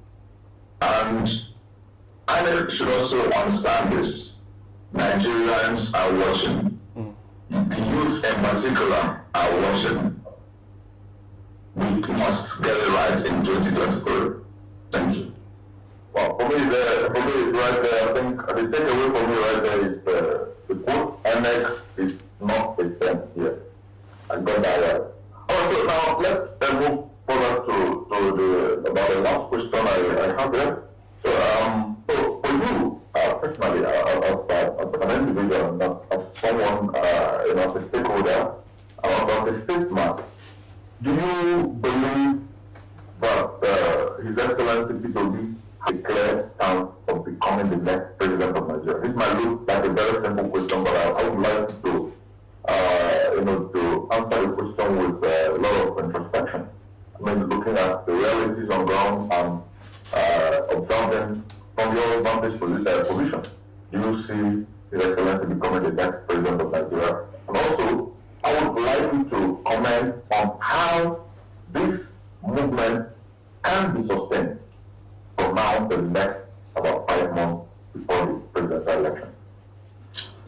and INEC should also understand this. Nigerians are watching. The youth in particular are watching. We must get it right in 2023. Thank you. Well, for me, right there, I think the takeaway for me right there is the quote, INEC is not a saint here. I got that right. Also, now let's move further to about the last question I have there. So, for you, personally, as an individual, not as someone, as a stakeholder, as a statesman, do you believe that His Excellency Peter Obi declared stance of becoming the next president of Nigeria? This might look like a very simple question, but I would like to, to answer the question with a lot of introspection. I mean, looking at the realities on ground and observing from your vantage position, do you see His Excellency becoming the next president of Nigeria? And also, I would like you to comment on how this movement can be sustained from now to the next about 5 months before the presidential election.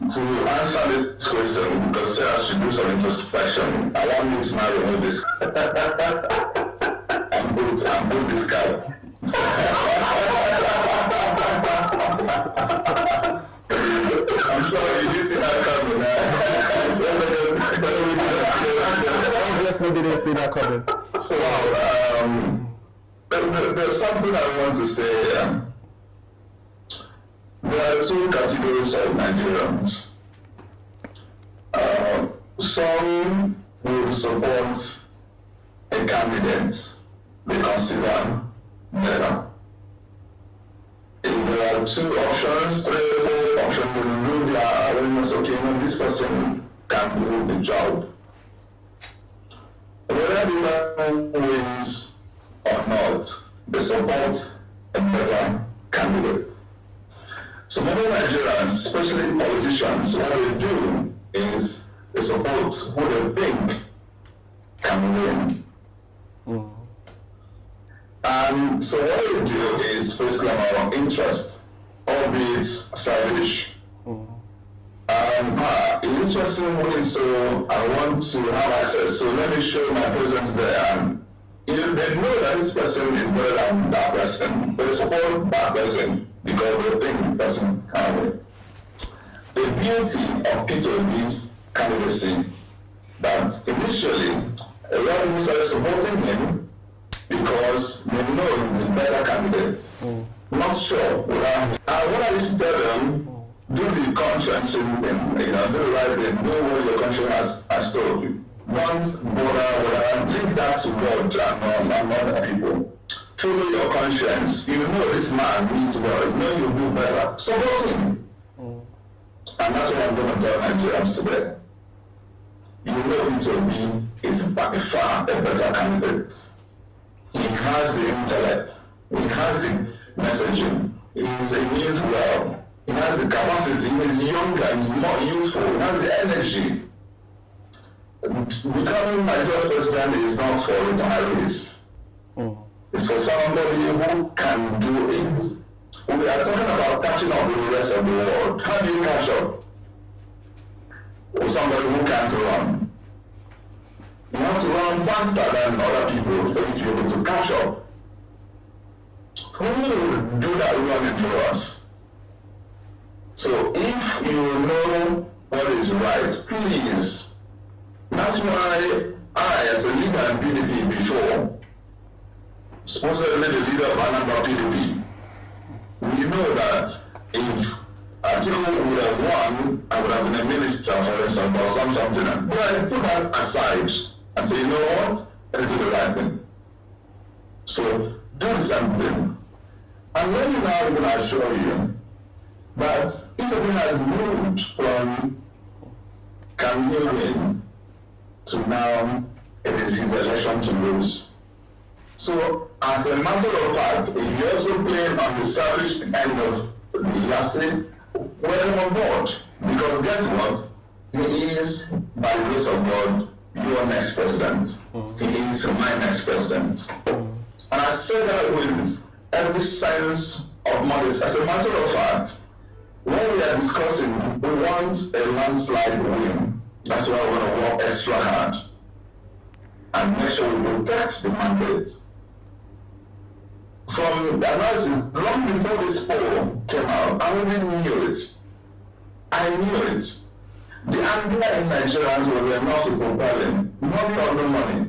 To answer this question, because I should do some introspection, I want you to now remove this and put this guy. I'm sure you didn't see that coming. Obviously didn't see that coming. Wow. There's something I want to say here. There are two categories of Nigerians. Some will to support a candidate they consider better. If there are 2 options, 3 or 4 options, they will do their awareness, okay, no, this person can do the job. Whether the person wins or not, they support a better candidate. So many Nigerians, especially politicians, what they do is they support who they think can win. And so what they do is basically our interest, albeit selfish. This person wins, so I want to have access, so let me show my presence there. And they know that this person is better than that person, but they support that person because they think the person can win. The beauty of P2B's candidacy that initially a lot of people started supporting him because they know he's the better candidate. Not sure whether, and what I used to tell them, do the conscience thing, do the right thing, do what your conscience has told you. Don't bother, leave that to God and other people. Follow your conscience. You know this man means well, you know you'll do better. Support him. And that's what I'm going to tell Nigerians today. You know P2B is by far a better candidate. He has the intellect. He has the messaging. He means well. He has the capacity. He is younger. He's more youthful. He has the energy. Becoming Nigeria's president is not for retirees. It's for somebody who can do it. We are talking about catching up with the rest of the world. How do you catch up with somebody who can't run? You have to run faster than other people for you to be able to catch up. Who will do that running for us? So if you know what is right, please. That's why I, as a leader in PDP before, supposedly the leader of Anambra PDP, we know that if Atiku would have won, I would have been a minister, for instance, or something. But I put that aside and say, you know what? Let's do the right thing. So do the same thing. And let me now even assure you that P2B has moved from can he win to now it is his election to lose. So as a matter of fact, if you're also playing on the selfish end of the elastic, welcome on board. Because guess what? He is, by the grace of God, your next president. He is my next president. And I say that with every sense of modesty. As a matter of fact, when we are discussing, we want a landslide win. That's why we're going to work extra hard and make sure we protect the mandate. From the analysis, long before this poll came out, I already knew it. I knew it. The anger in Nigerians was enough to propel him. Money or no money.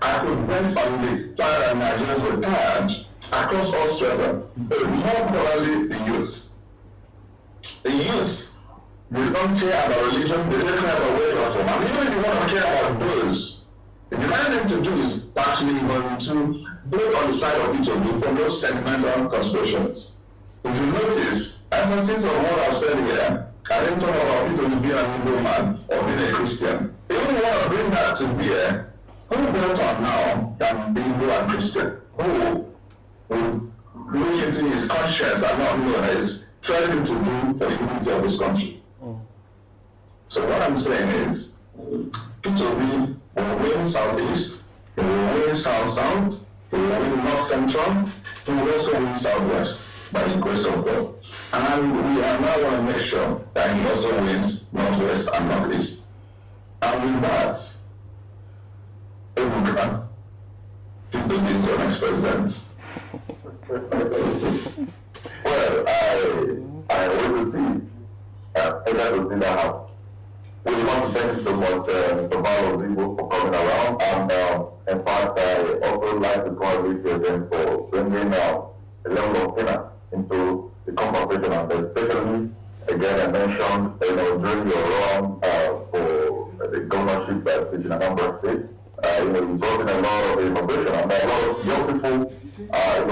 I could bet on the fact that Nigerians were tired across all strata, but more probably the youths. The youths, they don't care about religion, they don't care about where you're from. And even if you want to care about those, the right thing to do is actually going to build on the side of P2B from those sentimental considerations. If you notice, emphasis on what I've said here, I didn't talk about P2B being an Hindu man or being a Christian. If you want to bring that to bear, who better now than the Hindu and Christian? Who will look into his conscience and not know his first thing to do for the unity of this country? So what I'm saying is, P2B will win Southeast, he will win South-South, he will win North-Central, he will also win Southwest by the grace of God. And we are now going to make sure that he also wins Northwest and Northeast. And with that, Ebuka, P2B is your next president. Well, I want to see that house. We want to thank you so much, Anambra Ozigbo, for coming around. And in fact, I also like to congratulate you again for bringing a level of finance into the conversation, and especially, again, I mentioned, during your run for the the governorship stage in Anambra State. He brought in a lot of innovation, and a lot of young people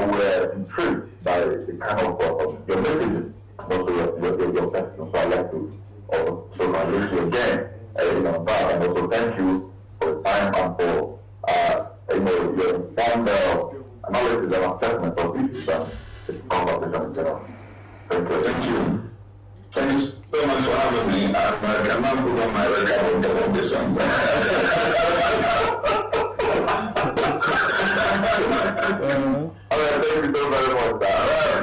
were intrigued by the kind of your messages, and also your testimony. So I'd like to also congratulate you again, that, and also thank you for the time and for your informed analysis and assessment of issues and the conversation in general. Thank you. Thank you. Thank you so much for having me. I cannot put on my record on the auditions. All right, thank you so very much.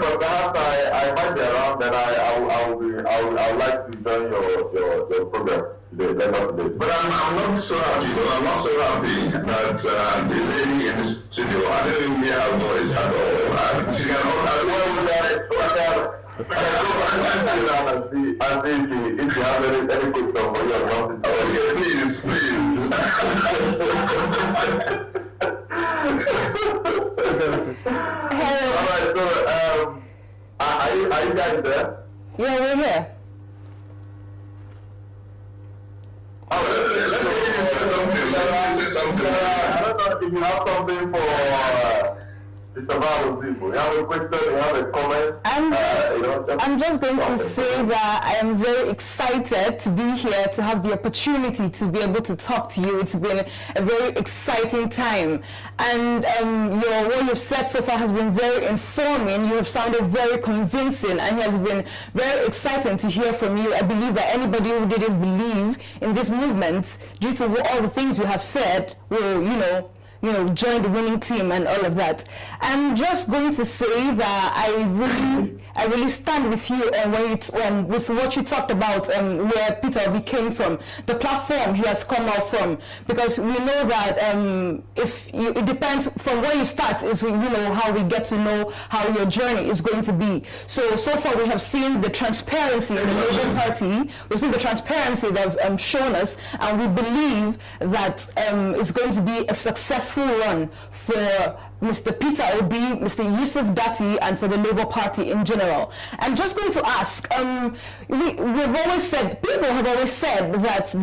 But perhaps I might be around, then I would like to join your program today. But I'm not so happy, though. I'm not so happy that the lady in the studio, I don't even hear her voice at all. She can hold and see if you have any question for you or something. Okay, please. Alright, so are you guys there? Yeah, we're here. Let's say something. I don't know if you have something for Mr. Ozigbo. You have a question, you have a comment? I'm just going to say that I am very excited to be here, to have the opportunity to be able to talk to you. It's been a very exciting time. And what you've said so far has been very informing. You have sounded very convincing, and it has been very exciting to hear from you. I believe that anybody who didn't believe in this movement, due to all the things you have said, will, join the winning team and all of that. I'm just going to say that I really stand with you and with what you talked about where Peter Obi came from, the platform he has come out from, because we know that it depends from where you start is how we get to know how your journey is going to be. So far we have seen the transparency in the Labour Party. We've seen the transparency that have shown us, and we believe that it's going to be a successful run for Mr. Peter Obi, Mr. Yusuf Datti, and for the Labour Party in general. I'm just going to ask, we've always said, people have always said that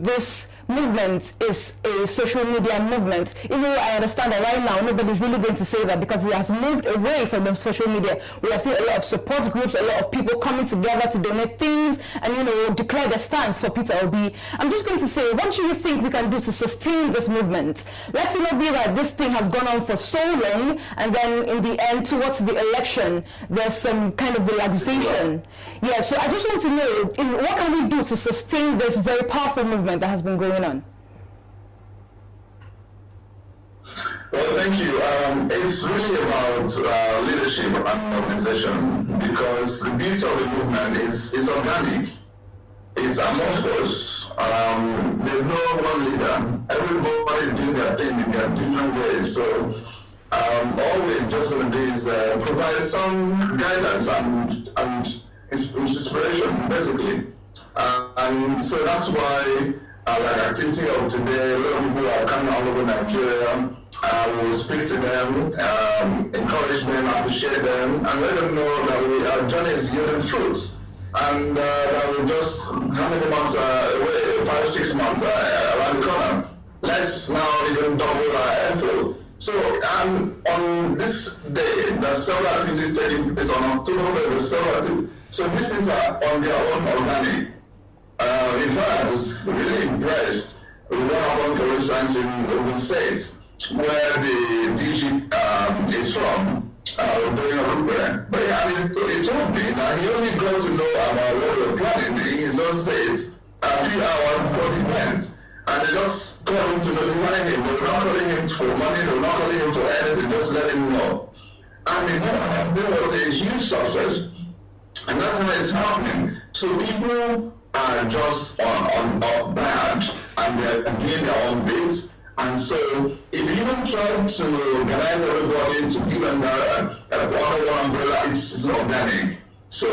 this movement is a social media movement, even though I understand that right now nobody's really going to say that because it has moved away from the social media. We have seen a lot of support groups, a lot of people coming together to donate things and declare their stance for Peter Obi. I'm just going to say, what do you think we can do to sustain this movement? Let it not be that this thing has gone on for so long and then in the end towards the election there's some kind of relaxation. Yeah, so I just want to know, what can we do to sustain this very powerful movement that has been going on? Well, thank you. It's really about leadership and organization, because the beauty of the movement is organic. It's amorphous. There's no one leader. Everybody is doing their thing in their different ways. So all we're just going to do is provide some guidance and inspiration, basically. And so that's why like activity of today, a lot of people are coming all over Nigeria. We'll speak to them, encourage them, appreciate them, and let them know that our journey is yielding fruits. And that we're just how many months away, 5-6 months around the corner. Let's now even double our effort. So on this day, there's several activities taking place on October 1st, several activities. So this is on their own organic. In fact, I was really impressed with what happened, for instance, in Ogun State, where the DG is from, during a Guber. But he told me that he only got to know about what we were planning in his own state a few hours before the event. And they just called him to notify him. They were not calling him for money, they were not calling him for anything, just let him know. And there was a huge success. And that's how it's happening. So people are just on bad, and they're doing their own bits. And so if you even try to organize everybody to give them one umbrella, it's organic. So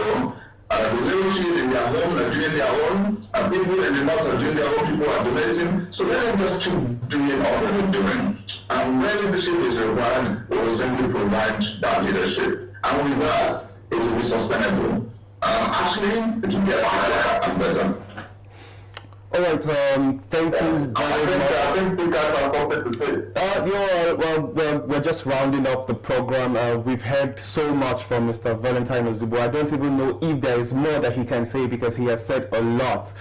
the leadership in their home are doing their own, people in the north are doing their own, people are donating. So let them just keep doing all they're doing. And when leadership is required, we will simply provide that leadership. And with that, it will be sustainable. Actually, it will get better and better. All right, thank you very much. I think you guys have something to say. We're just rounding up the program. We've heard so much from Mr. Valentine Ozigbo. I don't even know if there is more that he can say because he has said a lot.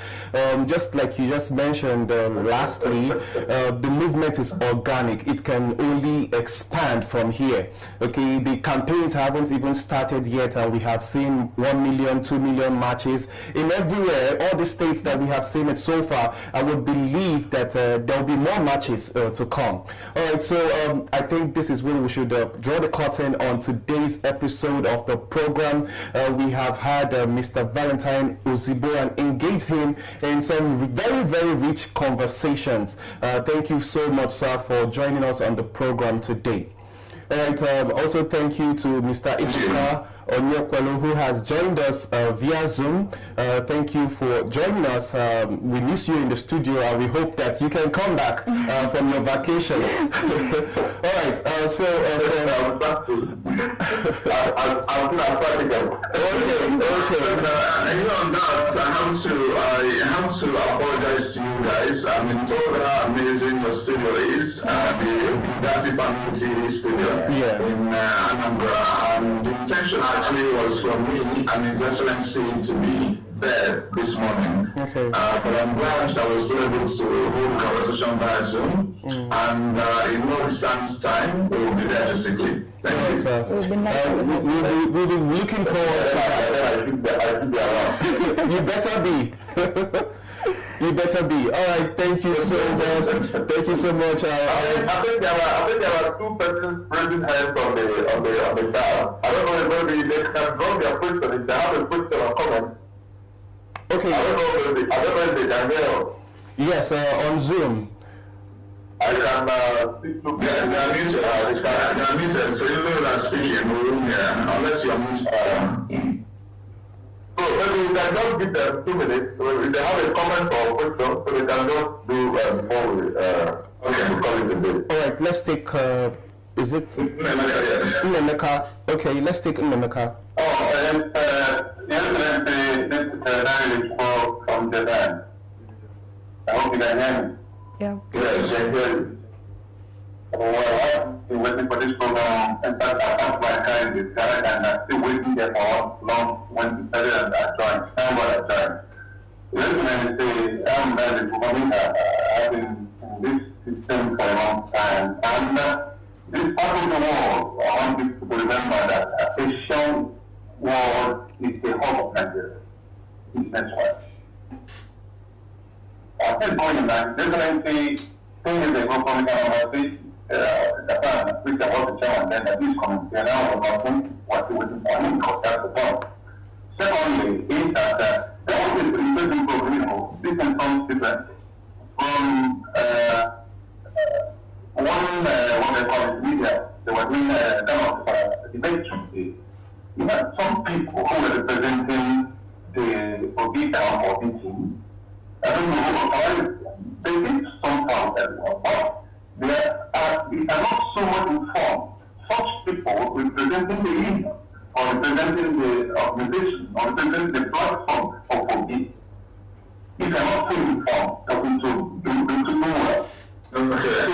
Just like you just mentioned, lastly, the movement is organic. It can only expand from here. Okay, the campaigns haven't even started yet, and we have seen 1 million, 2 million marches in everywhere. All the states that we have seen it so far, I would believe that there will be more matches to come. All right, so I think this is where we should draw the curtain on today's episode of the program. We have had Mr. Valentine Ozigbo and engaged him in some very, very rich conversations. Thank you so much, sir, for joining us on the program today. All right, also thank you to Mr. Ibuka Onyekwelu, who has joined us via Zoom. Thank you for joining us. We miss you in the studio, and we hope that you can come back from your vacation. All right, so I'll on that, I have to apologize to you guys. I mean, told how amazing your studio is, the Dati Family TV studio in Anambra, and the intention actually was for me and His Excellency to be there this morning. Okay. But I'm glad that I was able to hold the conversation via Zoom, and in no distance time, we will be there physically. Thank you. We'll be looking forward to that. You better be. You better be. All right. Thank you so much. Thank you so much. I think there are two persons raising hands on the chat. I don't know if maybe they can drop their question if they have a question or comment. Okay. I don't know if they can hear. Yes, on Zoom. I can speak to they are muted, so you know that speaking in the room here, unless you're muted. So maybe we can just give them 2 minutes. So if they have a comment or question, so they can just do before we call it a day. All right, let's take. Is it Nemeka? Okay, let's take Nemeka. Oh, and yesterday this is Nine from Japan. I hope you can hear me. Yeah. Yes, I hear you. Well, I've been waiting for this program, and fact, I passed my time with Garrett, and I'm still waiting there for long when the president joined. And what I joined. Listen, say, I'm ready for me. I've been in this system for a long time, and this part of the world, I want people to remember that Asian world is the hub of Nigeria. Business-wise. I said going back, definitely 10 years ago from Anambra State, Japan, which I was the chairman then, that is coming here now, was not what was important, because that's the point. Secondly, is that there was a interesting program, different from different. From what they call it, media, they were doing kind of debate. You had some people who were representing the Obi town or team. I don't know who they did somehow as well, but they are not so much informed. Such people representing the union, or representing the organization, or representing the platform of Obi, if they are not so informed, they are going to do well. Okay. So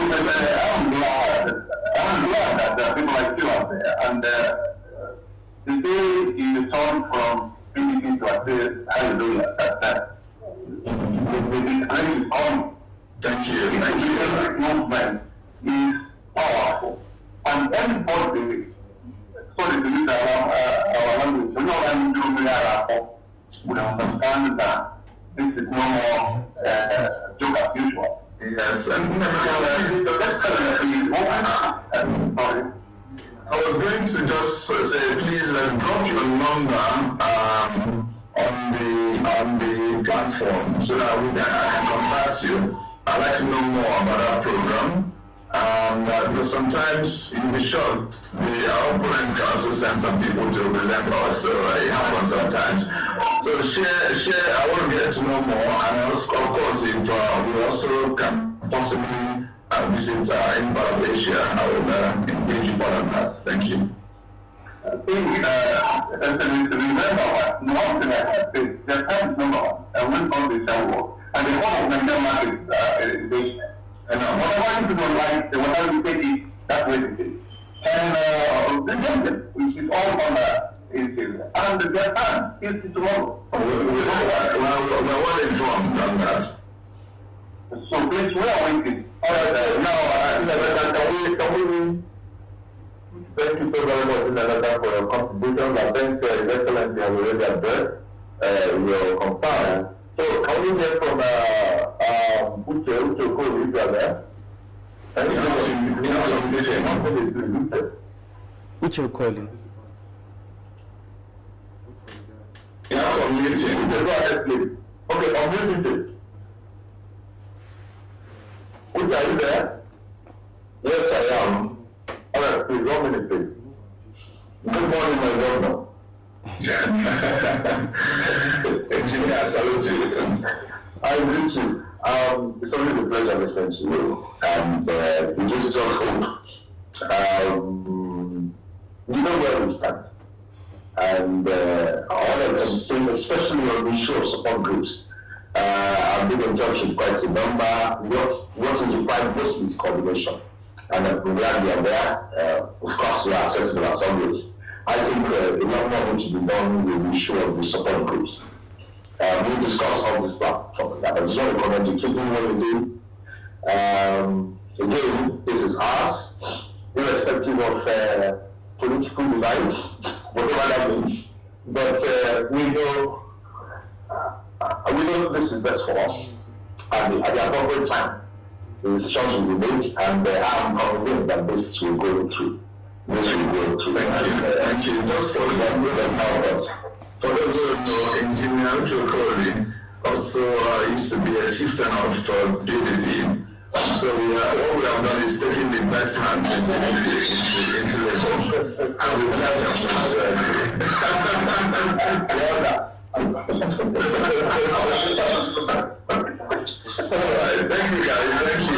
I'm glad that there are people like you out there, and the day you turn from PDP to say hallelujah, that's the grace is on. Thank you. The movement is powerful. And everybody, sorry to use our language, we understand that this is no more joke as usual. Yes, and sorry. I was going to just say, please drop your number on the platform so that I can contact you. I'd like to know more about our program. Because sometimes you'll be shocked, our opponents can also send some people to represent us, so it happens sometimes. So share, I want to get to know more, and also, of course, if we also can possibly visit any part of Asia, I will engage you part of that. Thank you. Remember, one thing I have said, Japan is number one, and when all the world. And the whole of Nigerian market is basement. And whatever you do online, whatever you take it, that's what it is. And the Johnson, which is all on and the Japan is tomorrow. Well, what is wrong on that? So please, we are waiting. All right, now, can we thank you so very much for your contribution. I think His Excellency has already addressed your concern. So can we get from Uche Koli, if you are there? Uche Koli. Yeah, community. Go ahead, please. Okay, community. Uche, are you there? Yes, I am. All right, please, 1 minute, please. Good morning, my governor. Engineer, salute you. I greet you. It's always a pleasure listening to you. And we just hope. You know where we stand. And all I can say, especially on the issue of support groups, I've been in touch with quite a number. What is required mostly is coordination. And I'm glad we are there. Of course, we are accessible as always. I think a lot more needs to be done with the issue of the support groups. We discuss all this platform. I just want to commend you, keep doing what you do. Again, this is ours, irrespective of political divide, whatever that means. But we know this is best for us. And at the appropriate time, the decisions will be made, and I'm confident that this will go through. This will go through. Thank you. Just for for those who know, Engineer Chokoli also used to be a chieftain of DDP. So what we have done is taking the best hands into the home. And we thank you guys, thank you.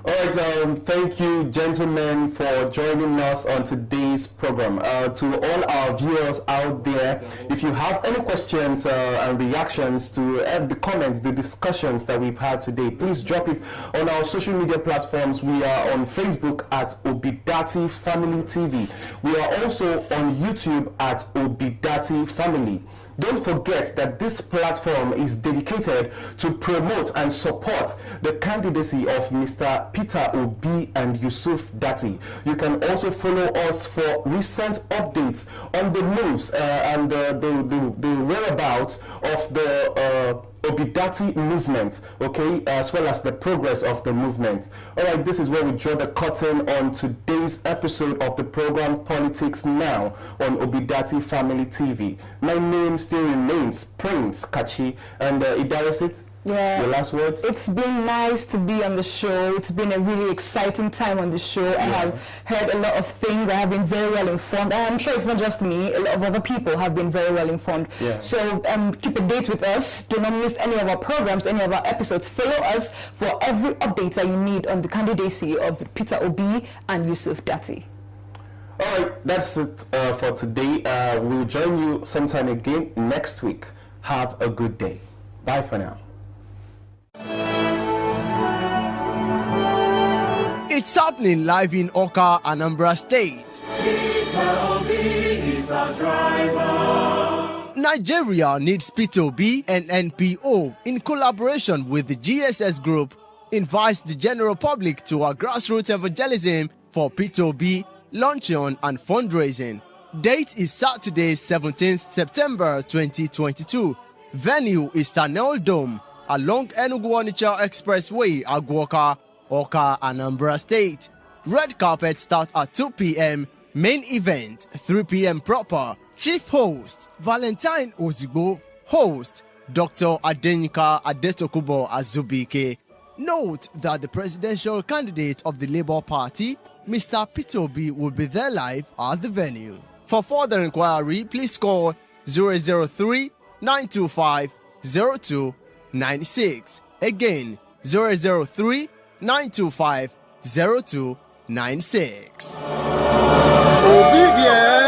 All right, thank you, gentlemen, for joining us on today's program. To all our viewers out there, if you have any questions and reactions to the comments, the discussions that we've had today, please drop it on our social media platforms. We are on Facebook at Obidati Family TV. We are also on YouTube at Obidati Family. Don't forget that this platform is dedicated to promote and support the candidacy of Mr. Peter Obi and Yusuf Datti. You can also follow us for recent updates on the moves and the whereabouts of the Obidati movement, okay, as well as the progress of the movement. All right, this is where we draw the curtain on today's episode of the program Politics Now on Obidati Family TV. My name still remains Prince Kachi, and Idarisit, yeah, your last words? It's been nice to be on the show. It's been a really exciting time on the show. Yeah. I have heard a lot of things. I have been very well informed. And I'm sure it's not just me. A lot of other people have been very well informed. Yeah. So keep a date with us. Do not miss any of our programs, any of our episodes. Follow us for every update that you need on the candidacy of Peter Obi and Yusuf Datti. All right, that's it for today. We'll join you sometime again next week. Have a good day. Bye for now. It's happening live in Oka, Anambra State. Nigeria needs Peter Obi and NPO in collaboration with the GSS Group invites the general public to a grassroots evangelism for Peter Obi, luncheon and fundraising. Date is Saturday, 17th September 2022. Venue is Tanel Dome along Enugu-Onitsha Expressway, Agwoka, Oka, Anambra State. Red carpet starts at 2 p.m. Main event, 3 p.m. proper. Chief host, Valentine Ozigbo. Host, Dr. Adenika Adetokubo Azubike. Note that the presidential candidate of the Labour Party, Mr. Peter Obi, will be there live at the venue. For further inquiry, please call 003-925-0296. Again, 003-925-0296. Obedience.